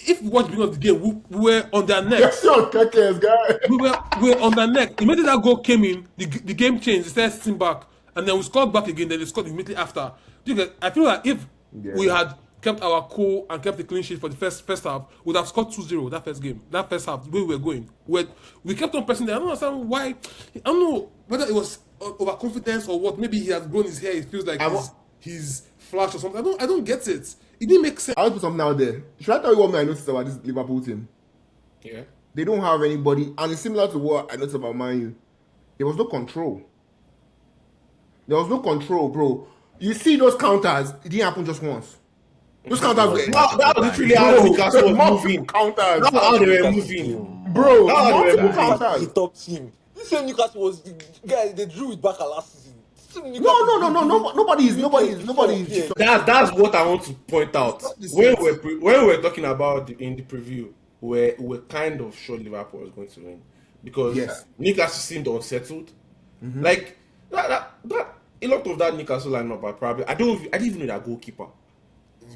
if we watch the beginning of the game, we were on their neck. Yes, your Kekes, guy. We were on their neck. Immediately that goal came in, the game changed. They started sitting back, and then we scored back again. Then they scored immediately after. Do you get? I feel like if we had kept our cool and kept the clean sheet for the first half, we would have scored 2-0 that first game. That first half, the way we were going, we kept on pressing there. I don't understand why. I don't know whether it was overconfidence or what. Maybe he has grown his hair. It feels like he's flash or something. I don't get it. It didn't make sense. I want to put something out there. Should I tell you what I noticed about this Liverpool team? yeah, They don't have anybody, and it's similar to what I noticed about Man U. There was no control. There was no control, bro. You see those counters, it didn't happen just once. Those counters were that was literally how Newcastle was multiple moving. counters. That's how they were moving. Bro, That's how they were multiple moving. Newcastle is counters. a top team. This same Newcastle was guys. They drew it back last season. No. Nobody is. That's what I want to point out. When we're talking about in the preview, we're kind of sure Liverpool was going to win because Yes. Newcastle seemed unsettled. Like that a lot of that Newcastle lineup are probably I didn't even know that goalkeeper.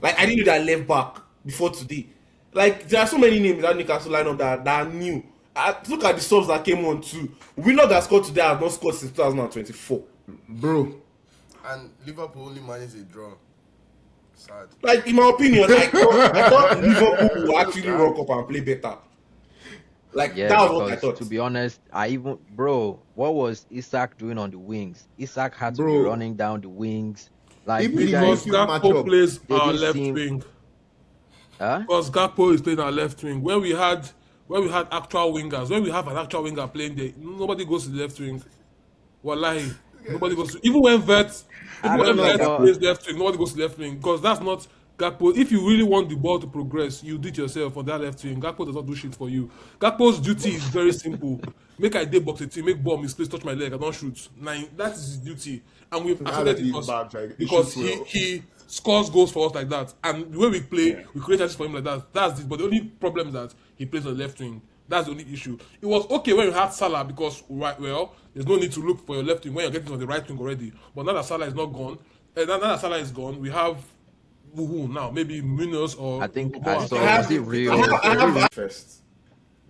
Like I didn't know that left back before today. Like there are so many names in that Newcastle lineup that are new. Look at the subs that came on too. Winner that scored today has not scored since 2024. Bro, And Liverpool only managed a draw. Sad. Like in my opinion, I thought Liverpool will actually rock up and play better. Like Yeah, that was what I because thought. to be honest, what was Isak doing on the wings? Isak had to be Bro. running down the wings. Like Even you if Because you guys, match Gakpo up, plays they our didn't left seem- wing. huh? Because Gakpo is playing our left wing. When we had actual wingers, when we have an actual winger playing there, nobody goes to the left wing. Wallahi, nobody goes to, even when Vert plays left wing, nobody goes to left wing because that's not Gakpo. If you really want the ball to progress, you do it yourself on that left wing. Gakpo does not do shit for you. Gakpo's duty is very simple. Make I dey box a team, make ball misplace, touch my leg, I don't shoot. That is his duty. And we've accepted it because he scores goals for us like that. And the way we play, we create chances for him like that. That's it. But the only problem is that he plays on the left wing. That's the only issue. It was okay when you had Salah because, there's no need to look for your left wing when you're getting on the right wing already. But now that Salah is not gone, now that Salah is gone, we have who now? Maybe Munoz or I think Boa. I saw. Was it real? I have first.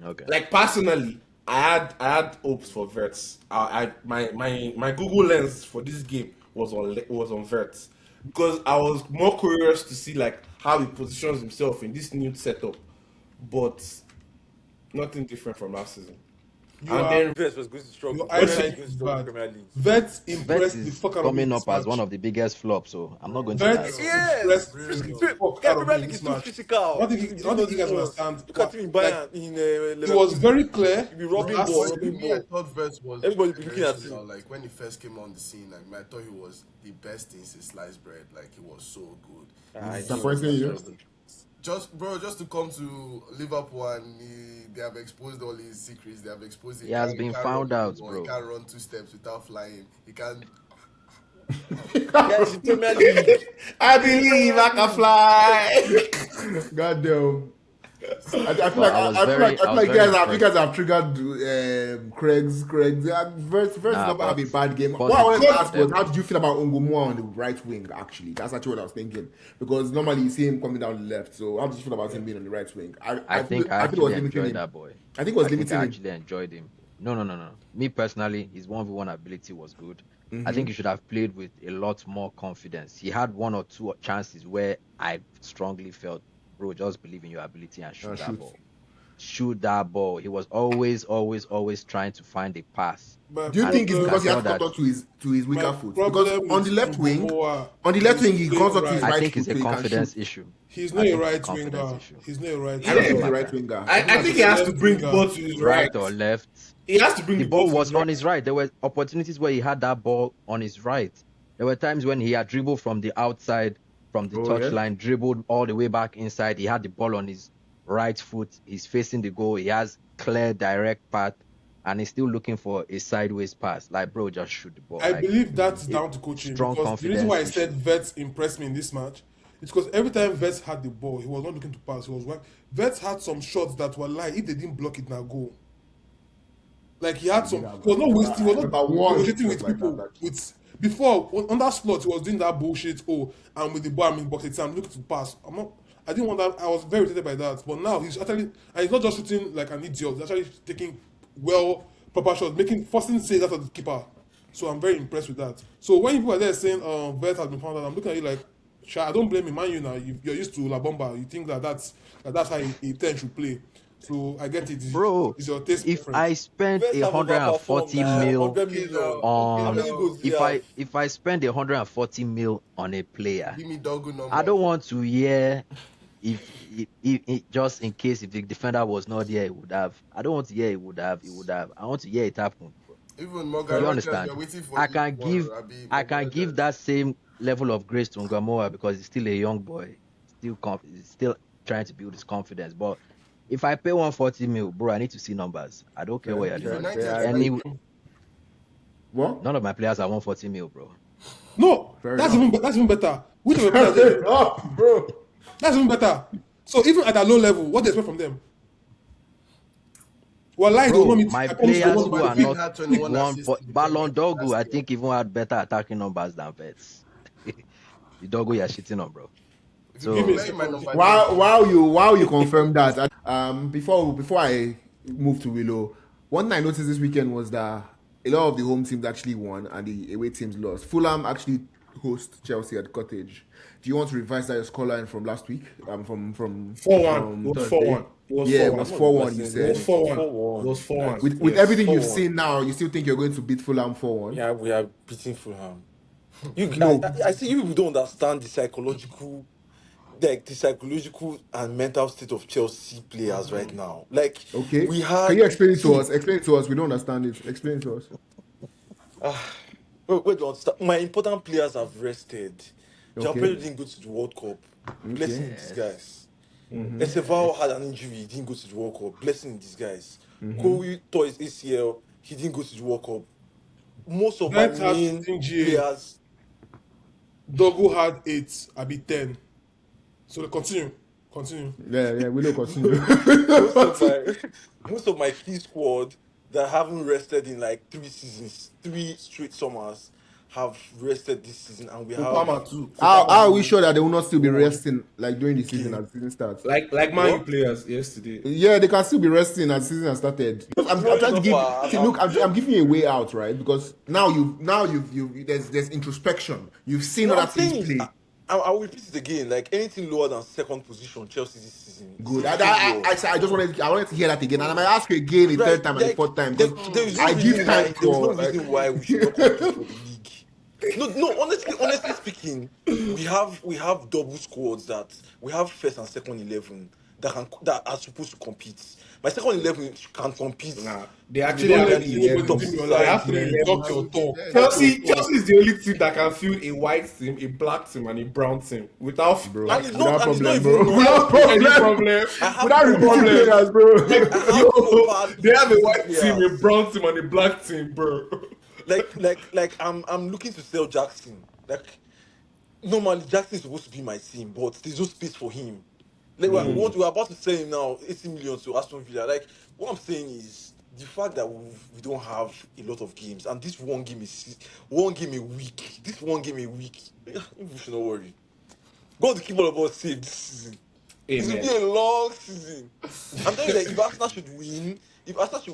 Okay. Like personally, I had hopes for Verts. My Google lens for this game was on Verts because I was more curious to see like how he positions himself in this new setup, but nothing different from last season. Vets was going to struggle. Your Vets eyesight was is going to struggle in bad. Premier League. Vets Vets impressed the is fuck out of me coming in up this as one match. of the biggest flops, so I'm not going to Vets lie. Yes, impressed Premier the fuck out of me in League is this too match. physical. I don't think you guys understand. Look at him in Bayern in It was very clear. He be robbing last ball, season. robbing Me, I ball. thought Vets was Everybody be looking very at physical. him. Like when he first came on the scene, like I thought he was the best thing since sliced bread. Like he was so good. disappointing you. Just to come to Liverpool and they have exposed all his secrets. They have exposed. He has been can't found run out, the ball, bro. He can't run 2 steps without flying. He can't. Guys, in Premier League. I believe I can fly. God damn. I feel Well, I was very you guys have triggered Craig's. Verse Nah, not have a but- bad game. but What I wanted to because- ask was, how did you feel about Ongomoa on the right wing? Actually, that's actually what I was thinking. Because normally you see him coming down the left. So how did you feel about him being on the right wing? I think I it was actually limiting enjoyed him. that boy. I think it was I think limiting I him. actually enjoyed him. No. Me personally, his 1v1 ability was good. Mm-hmm. I think he should have played with a lot more confidence. He had 1 or 2 chances where I strongly felt, bro, just believe in your ability and shoot that shoot. ball. shoot that ball. He was always trying to find a pass. My Do you And think it's you because can he has tell to cut that on to his weaker my foot? Because problem on the with left wing, Momoa he is comes playing up to his right. I right think foot it's a so he can confidence shoot. issue. He's I not a think it's a right confidence winger. issue. He's not a right I don't think Yeah. he's a winger. right winger. I think he has to bring the ball to his Right right. or left. He has to bring The the ball ball to was his on right. his right. There were opportunities where he had that ball on his right. There were times when he had dribbled from the outside, from the touchline, dribbled all the way back inside. He had the ball on his right foot. He's facing the goal. He has clear, direct path, and he's still looking for a sideways pass. Like, bro, just shoot the ball. I Like, believe that's it- down to coaching strong because the reason why I confidence said issue. Vets impressed me in this match is because every time Vets had the ball, he was not looking to pass. He was Vets had some shots that were like if they didn't block it, now goal. Like he had some. He was not wasting. He was not negotiating with people. With before on that slot, he was doing that bullshit. Oh, and with the ball, I'm in box. I'm looking to pass. I'm not. I didn't want that. I was very irritated by that. But now he's actually, and he's not just shooting like an idiot. He's actually taking proper shots, forcing saves after the keeper. So I'm very impressed with that. So when people are there saying Vert has been found out, I'm looking at you like, I don't blame you, man. You now you're used to La Bomba. You think that's how he tend to play. So I get it. Bro, It's your taste if preference. I spend Vets have 140 overperformed now. mil 100 million. How on, many goals do you have? if I spend 140 mil on a player, Give me Dogo number. I don't want to hear if just in case if the defender was not there, he would have. I don't want to hear he would have. I want to hear it happen. Even Morgan You Rogers, understand? you're waiting for I him can for give Abi I can Morgan give Rogers. that same level of grace to Ngamoa because he's still a young boy, he's still trying to build his confidence. But if I pay 140 mil, bro, I need to see numbers. I don't care what you're doing. What? None of my players are 140 mil, bro. No, that's even better. Which of your players? Bro. That's even better. So even at a low level, what do you expect from them? Well, like Bro, my players who are Madrid not had 21 one, assists but in the Ballon Premier League Dogu, I last think even had better attacking numbers than Vets. The Dogu you're shitting on, bro. So Give me my number. While you confirm that, before I move to Willow, one thing I noticed this weekend was that a lot of the home teams actually won and the away teams lost. Fulham actually host Chelsea at Cottage. Do you want to revise that your scoreline from last week? From 4-1. It was 4-1. It was 4-1. You It said was 4-1. It was 4-1. with everything you've seen now, you still think you're going to beat Fulham 4-1? Yeah, we are beating Fulham. No. I see you people don't understand the psychological and mental state of Chelsea players right now. Like, Okay. we had. Can you explain it to us? Explain it to us. We don't understand it. Explain it to us. Wait, don't start. My important players have rested. Okay. Jalpero didn't go to the World Cup. Blessing in disguise. Esevao had an injury. He didn't go to the World Cup. Blessing in disguise. Kowi tore his ACL. He didn't go to the World Cup. Most of my Vets had main 15 GA. players. Dogu had 8, I be 10. So continue. Yeah, we don't continue. most of my key squad that haven't rested in like 3 straight summers have rested this season, and we have. Palmer too. How are we sure that they will not still be resting like during the season as the season starts? Like Man U players yesterday. Yeah, they can still be resting as the season has started. I'm trying to give. See, look, I'm giving you a way out, right? Because now you've there's introspection. You've seen other teams play. I will repeat it again. Like anything lower than second position, Chelsea this season. Good. I just wanted to hear that again, and I might ask you again a third time and a fourth time. Because I give time There's no for. reason why we should not compete for the league. No. Honestly speaking, we have double squads that we have first and second 11 that are supposed to compete. My second 11 can compete. Nah, they actually have They have to talk your talk. Chelsea is the only team that can field a white team, a black team, and a brown team without And it's Without not problem, even bro. Without any problem. problem. Without repeating players, bro. They have a white team, a brown team, and a black team, bro. like I'm looking to sell Jackson. Like normally Jackson is supposed to be my team, but there's no space for him. Like we're about to sell him now 80 million to Aston Villa. Like what I'm saying is the fact that we don't have a lot of games, and this one game a week. This one game a week. We should not worry. God to keep all of us safe this season. It will be a long season. I'm telling you that if Arsenal should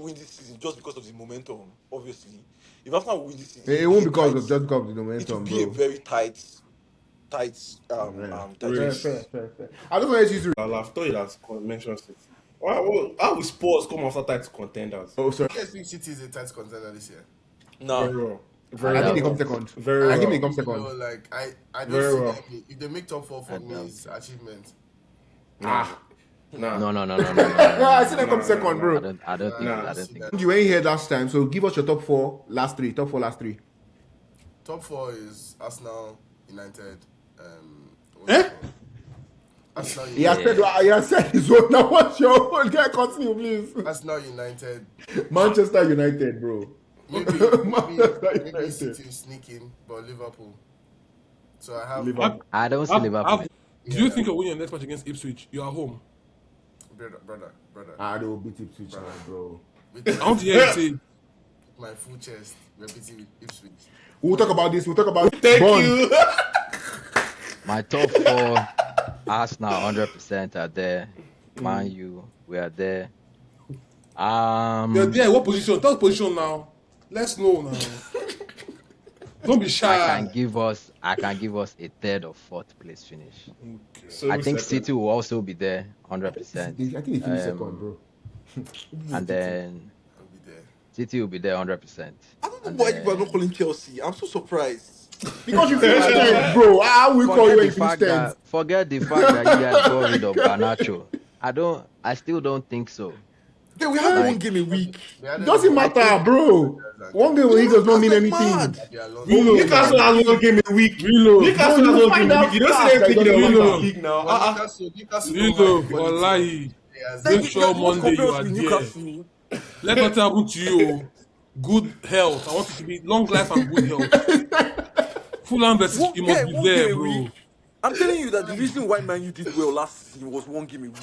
win this season just because of the momentum, obviously. If Arsenal win this season, It won't because of just because of the it will momentum, be a bro. very tight Fair. race. I just wanted you to. I've thought you had mentioned it. How will Spurs come after title contenders? Oh, sorry. I think City is a tight contender this year. Very Nah. well. I Very think they well. come second. Very I think they well. come You second. know, like I don't Very see well. them. If they make top 4 for me, it's achievement. Nah. No. I see them come second, bro. I don't think. Nah. I don't think. You ain't here last time, so give us your top 4, last 3. Top 4, last 3. Top 4 is Arsenal, United. Arsenal, He has United. said, he has said his own. Now what's your own? Guy, continue, please. Arsenal, United. Manchester United, bro. Maybe United. City is sneaking, but Liverpool. So I have Liverpool. I don't see Liverpool. Do you think you'll win your next match against Ipswich? You're at home. brother. I don't beat Ipswich, bro. With I want to hear you say, my full chest, we're beating Ipswich. We'll talk about this. Thank Bond. you. My top 4, Arsenal 100% are there. Man U, we are there. you're there. What position? Tell us position now. Let's know now. Don't be shy. I can give us a 3rd or 4th place finish. So I think second. City will also be there 100%. I think they finished second, bro. And then I'll be there. City will be there 100%. I don't know why you are not calling Chelsea. I'm so surprised. Because you finished 10th, bro. How we call you when you finish 10th? Forget the fact that you guys got rid of Garnacho. I still don't think so. Okay, we have one game a week. We had Doesn't matter, bro. One game with does not mean That's anything. mad. They are long. Newcastle has one game a week. Reload. Newcastle No, has you one game find a out week. You don't fast see them that taking you the don't one know. league now. Newcastle You don't know, have quality wallahi. players. Make You sure guys Monday you compare us are with there. Newcastle. Let nothing happen to you. Good health. I want it to be long life and good health. Fulham versus you must be one there, game a bro. week. I'm telling you that the reason why Man U did well last season was one game a week.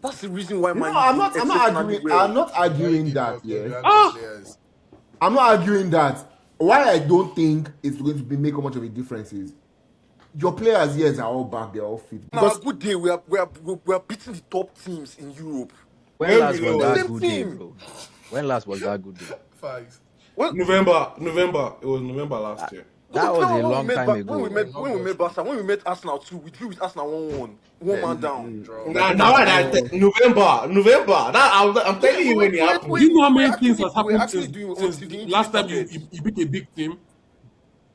That's the reason why No, Man U I'm did not exceptionally arguing. well. I'm not arguing that. They Yeah, have good players. I'm not arguing that. Why I don't think it's going to make much of a difference is your players' years are all back. They're all fit. On our Because good day, we are beating the top teams in Europe. When Where last we was know. that Same good team. day, bro? When last was that good day? Facts. Well, November. It was November last year. That was a when we long met time Ba- ago. When we met Barca, when we met Arsenal too, we drew with Arsenal 1-1. One man down. November. I'm telling you when it happened. Do you know how many we're things has we're happened actually since, doing since until the injury last time you started. beat a big team?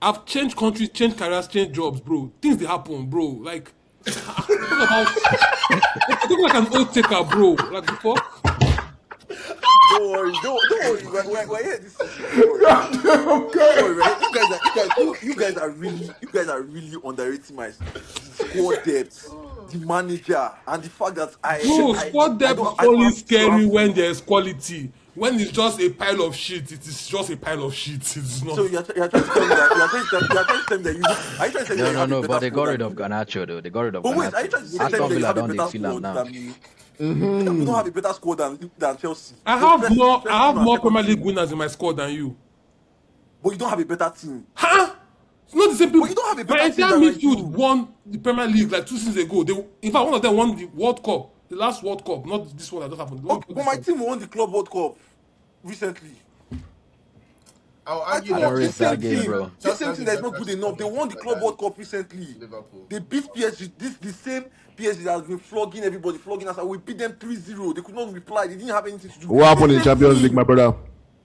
I've changed countries, changed careers, changed jobs, bro. Things they happen, bro. Like, I'm talking like an old taker, bro. Like, the fuck? Don't worry. We're here this season. Don't worry, right? You guys are really underrating my squad depth, the manager, and the fact that Bro, squad depth is I don't only have to scary have- when there's quality. When it's just a pile of shit, it is just a pile of shit. It's not. So you're trying to tell me that are you trying to tell me that you are you trying to tell me that you have a No, better but they got squad rid than of me? Garnacho though. They got rid of But wait, are you trying to Garnacho. tell me Aston that you Villa have a don't they better feel am squad now? than me? You don't have a better squad than Chelsea. I Your have first- more. first I have team and more second Premier League team. winners in my squad than you. But you don't have a better team. Huh? It's not the same people. But you don't have a My better team entire than midfield you. won the Premier League like 2 seasons ago. In fact, one of them won the World Cup, the last World Cup, not this one that just happened. The one Okay, before but my this one. team won the Club World Cup recently. I'll I argue think don't that rate the same that game, team, bro. the same team that's not good enough. They won the Club World Cup recently. Liverpool. They beat PSG. The same PSG that has been flogging everybody, flogging us. And we beat them 3-0. They could not reply. They didn't have anything to do. what happened The in same Champions team. League, my brother?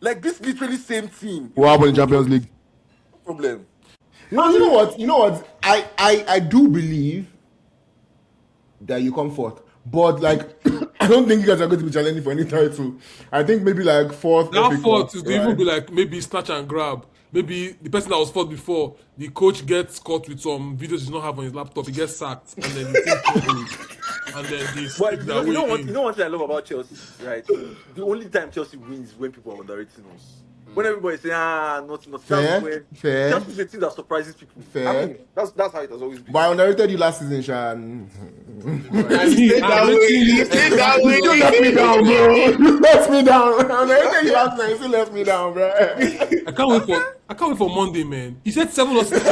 Like this, literally same team. What happened in Champions League? No problem. You know what? I do believe that you come fourth, but like I don't think you guys are going to be challenging for any title. I think maybe like fourth. That FA fault Cup, is to even be like maybe snatch and grab. Maybe the person that was fought before, the coach gets caught with some videos he does not have on his laptop. He gets sacked, and then the team goes, and then they But stick their way in. what I love about Chelsea, right? The only time Chelsea wins is when people are underrating us. When everybody say nothing. Fair. Chelsea is a team that surprises people. Fair. I mean, that's how it has always been. But I underrated you last season, Shan. And he stayed that way. He stayed that way. You let me down, bro. You let me down. I underrated you last season. You still let me down, bro. I can't wait for Monday, man. He said 7 or 6.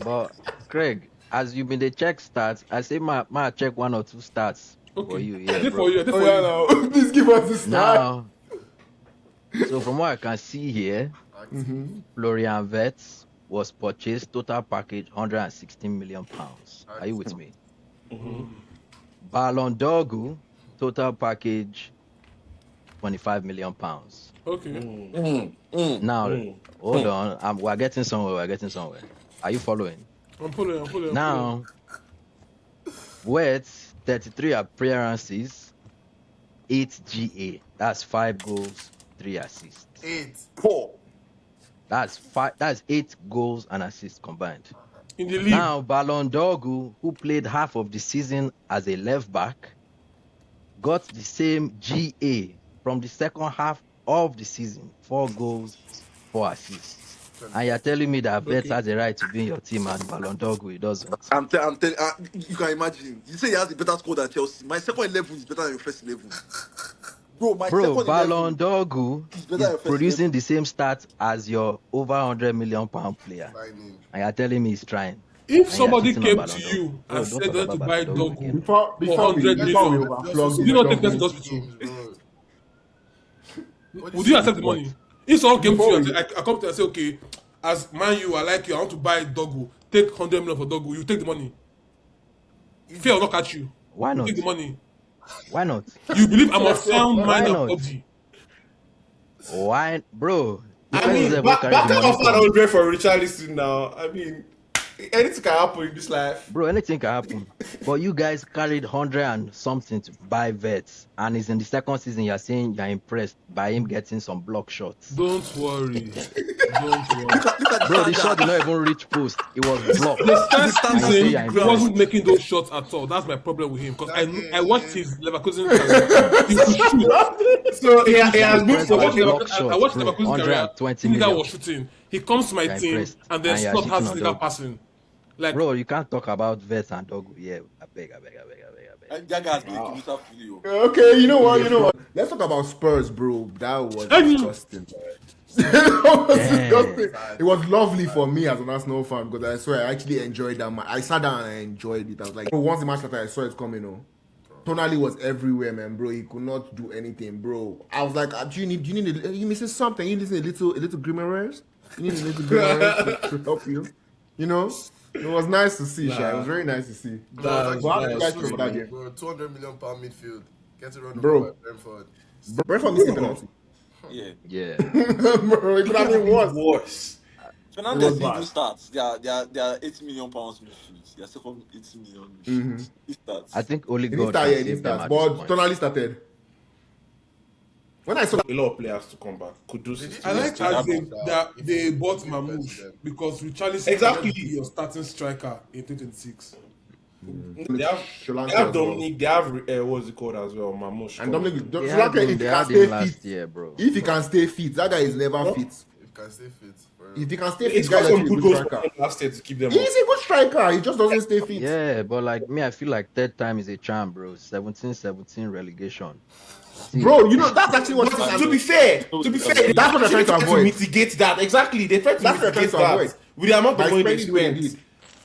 But Craig, as you been the check stats, I say my check 1 or 2 stats for you. I Yeah, did bro. for you. I did Oh for yeah, you. now please give us the start. Now, so from what I can see here, Florian Wirtz was purchased total package 116 million pounds. Are you with me? Ballon d'Or, total package, £25 million. Okay. Now, hold on. We're getting somewhere. We're getting somewhere. Are you following? I'm following. Now, with 33 appearances, 8 GA. That's 5 goals, 3 assists. 8. Poor. That's 5. That's 8 goals and assists combined. In the league. Now, Ballon d'Or, who played half of the season as a left back, got the same GA from the second half of the season. 4 goals, 4 assists. And you're telling me that Vets has the right to be in your team and Ballon d'Or, he doesn't. I'm telling you can imagine. You say he has a better score than Chelsea. My second 11 is better than your first 11. Bro, second Ballon d'Or is is producing the same stats as your over £100 million player. And you're telling me he's trying. If somebody came to you and said they want to buy Dogu Before for 100 million, would you not take that to the hospital? Would you accept the money? If someone came to you and said, I come to you and say, okay, as Man U, I like you, I want to buy Dogu, take 100 million for Dogu, you take the money. Fear will not catch you. Why not? You take the money. Why not? You believe I'm a sound mind not? and body. Why, bro? I mean, back off 100 for Richarlison now. I mean, anything can happen in this life. Bro, anything can happen. But you guys carried 100 and something to buy Vets, and it's in the second season. You're saying you're impressed by him getting some block shots. Don't worry. Bro, the shot did not even reach post. It was blocked. The first season, he wasn't making those shots at all. That's my problem with him. Because I watched his Leverkusen career. He could shoot. So he has moved from I watched Leverkusen career. 120 Senegal million. was shooting. He comes to my team and then Scott has Senegal passing. Like, bro, you can't talk about Vets and Dogu. Yeah, I beg. Okay, you know what? Let's talk about Spurs, bro. That was disgusting. That was disgusting. It was lovely for me as an Arsenal fan because I swear I actually enjoyed that match. I sat down and I enjoyed it. I was like, once the match started, I saw it coming. Tonali was everywhere, man, bro. He could not do anything, bro. I was like, you missing something? You need a little Grimares? You need a little Grimares to help you? You know? It was nice to see, Sha. It was very nice to see. Bro, that game? bro, £200 million midfield. Get it run Bro. over by Brentford. Brentford missed a penalty. Yeah. Bro, it could have been worse. Fernandez didn't start. They are £80 million midfield. They are second 80 million midfield. He starts. I think only He God didn't can start, save them at but this point. Tonali started. When I saw A lot of players to come back. Kudus. I like how they bought Mamouche because Richarlison Exactly. be your starting striker in 2026. They have Dominic. They have what's it called as well, Mamouche. and Dominic, They Solanke, had him, if he they can had him stay last fit, year, bro. if he can stay fit, that guy is never fit. If you can stay fit. If he can stay fit, It's guy got is some actually a good good goals striker. last year to keep them up. He's a good striker. He just doesn't stay fit. Yeah, but like me, I feel like third time is a charm, bro. 17 relegation. See, Bro, you know that's actually what. To be fair, That's what they're trying to try avoid. mitigate that. Exactly, they try to That's what they're mitigate trying to avoid. that with the amount By of money they spending the way they spend.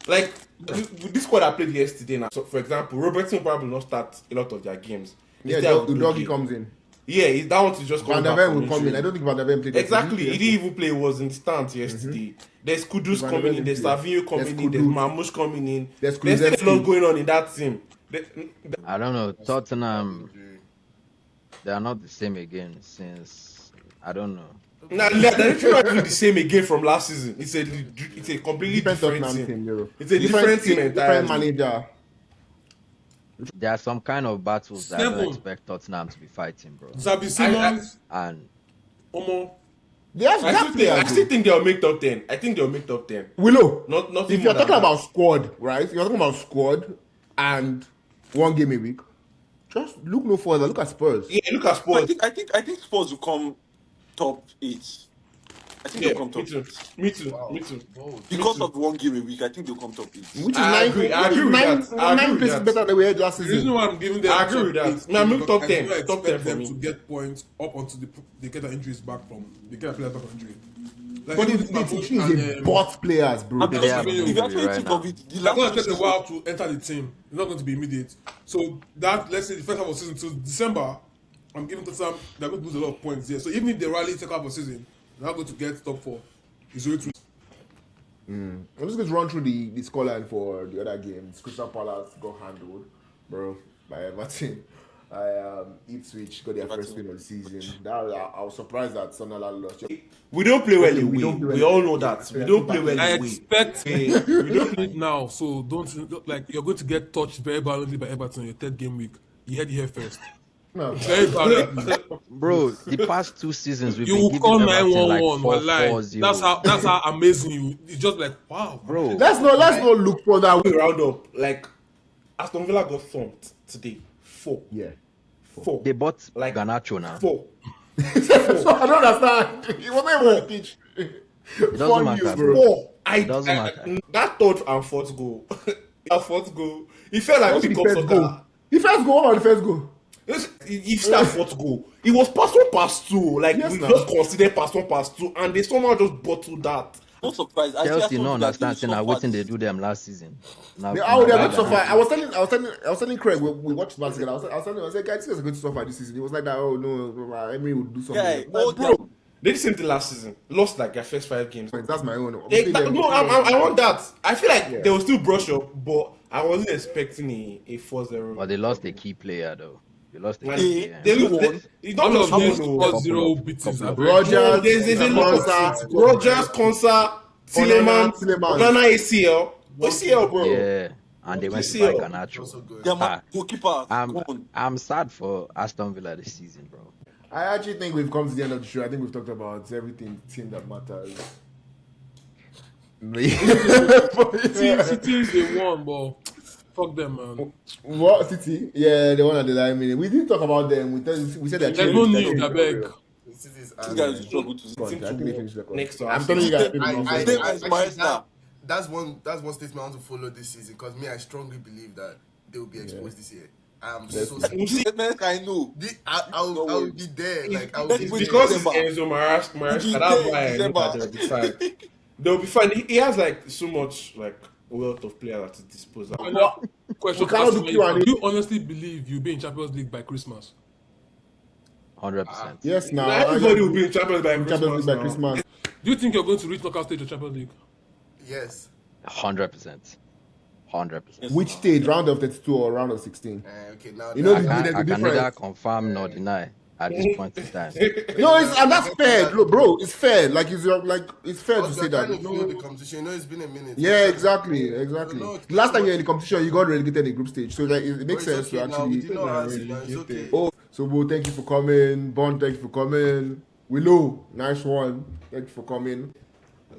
Like with this squad I played yesterday now. So for example, Robertson will probably not start a lot of their games. Yeah, Instead of the doggy Udogie. comes in. Yeah, that one to just come Van der back Ven from will come in. injury. I don't think Van der Ven played. Exactly, he didn't even play. He was in the stands yesterday. There's Kudus Van der coming Ven in. There's didn't Savinho play. coming There's in. There's Kudus. Mamouche coming in. There's There's still a Kulusevski. lot going on in that team. I don't know. Tottenham, they are not the same again since I don't know. Nah, they're literally not doing the same again from last season. It's a completely Different different Tottenham team. team, bro. It's a different team different entirely. manager. There are some kind of battles that I don't Seven. expect Tottenham to be fighting, bro. Zabi Simons, And Omo. They have I that still players. think they'll make top 10. I think they'll make top 10. Willow. Not If you're talking about squad, right? If you're talking about squad and one game a week, just look no further. Look at Spurs. Yeah, look at Spurs. I think Spurs will come top 8. I think Yeah, they'll come top 8. me too. Because of one game a week, I think they'll come top 8. Which is I agree with that. I agree nine with places that. better than we had last The reason season. why I'm giving them I agree with that. eight Man, is move top because 10. I do not Top 10 expect for them me. to get points up until they get their injuries back from they get their players back from injury. Like But even the Mamouche team is a and, bot players, bro. And They because have if an you injury actually right think now. of it, the they're going last to take a while to enter the team. It's not going to be immediate. So that, let's say the first half of season to December, I'm giving Tottenham, they're going to lose a lot of points here. So even if they rally second half of season, they're not going to get top 4. It's way too. I'm just going to run through the scoreline for the other games. Crystal Palace got handled. bro, by Everton. Ipswich got their first win of the season. I was surprised that Sunderland lost. We don't play well Okay, we away. don't play We well all away. know Yeah, that. I We don't think play well I away. expect Eh, we don't play it now, so don't like you're going to get touched very violently by Everton in your third game week. You heard it here first. No, Very violently. Bro, the past 2 seasons we've You been will giving call Everton like 911 4 wallahi. 4-0. That's how amazing you. It's just like wow. Bro, let's not look for that. we round up. Like, Aston Villa got thumped today. 4. Yeah. 4. they bought Like, Garnacho now. 4. So I don't understand. He was not even on the pitch. It doesn't matter, bro. 4. It doesn't matter. That third and fourth goal. That fourth goal. It felt like What's the pick up first goal? soccer. The first goal. What about the first goal? If that fourth goal, it was pass 1, pass 2. Like, Yes, we now. just considered pass 1, pass 2, and they somehow just bottled that. Not surprised. I Chelsea see no Aston Villa understand did saying so waiting far they do them last season. Now, They now are bad going to suffer. Garnacho. I was telling Craig we watched last season. I was telling guys, you guys are going to suffer this season. He was like that. Oh no, Emery would do something. Guy, Like, all bro, They did the same thing last season. Lost like their first 5 games. that's my own. No, I want that. I feel like Yeah. they will still brush up, but I wasn't expecting a 4-0. But they lost a key player though. They lost a Like, key player. they Who lose. won? It's All not just of these one. 4-0 beatings couple are of- very Rogers, There's a lot of Konsa, Rogers, Konsa, Onana, Tillemans, Onana ACL. ACL, bro. Yeah, and they went to UCL. buy Garnacho. Also good. Their Ah, goalkeeper. I'm sad for Aston Villa this season, bro. I actually think we've come to the end of the show. I think we've talked about everything team that matters. City they won, but fuck them, man. What City? Yeah, the one at the line minute. We didn't talk about them. We said that. There's no need, I beg. City's These guys will struggle to see. I think they finished the Next to I'm us. telling you guys. Same as Maresca. That's one statement I want to follow this season because me, I strongly believe that they will be exposed this year. I'm so You see, I know. I'll be there. Like I'll be It's there. because it's December. Enzo Maresca, that's why I look at they'll be fine. They'll be fine. He has like so much like wealth of players at his disposal. Another question: We cannot do Q&A. do you honestly believe you'll be in Champions League by Christmas? 100%. Yes, now Everybody will be in Champions by Champions Christmas. League by now. Christmas. Do you think you're going to reach knockout stage of Champions League? Yes. 100%. 100%. Which stage? Round of 32 or round of 16? Okay. Now. You know I the can difference. neither confirm nor deny at this point in time. No, and that's fair, look, bro. It's fair. Like it's fair to Also, say that. trying to feel the competition. You know, it's been a minute. Yeah, exactly. No, Last time you're in the competition, you got relegated in the group stage, so like it makes But sense it's to okay now. We actually. did not answer, man. It's okay. Oh, so Bo, thank you for coming. Bond, thank you for coming. Willow, nice one. Thank you for coming.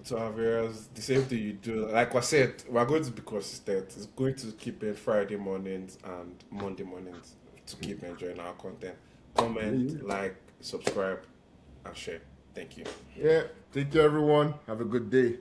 To our viewers, the same thing you do. Like I said, we're going to be consistent. It's going to keep it Friday mornings and Monday mornings to keep enjoying our content. Comment, like, subscribe, and share. Thank you. Yeah, take care, everyone. Have a good day.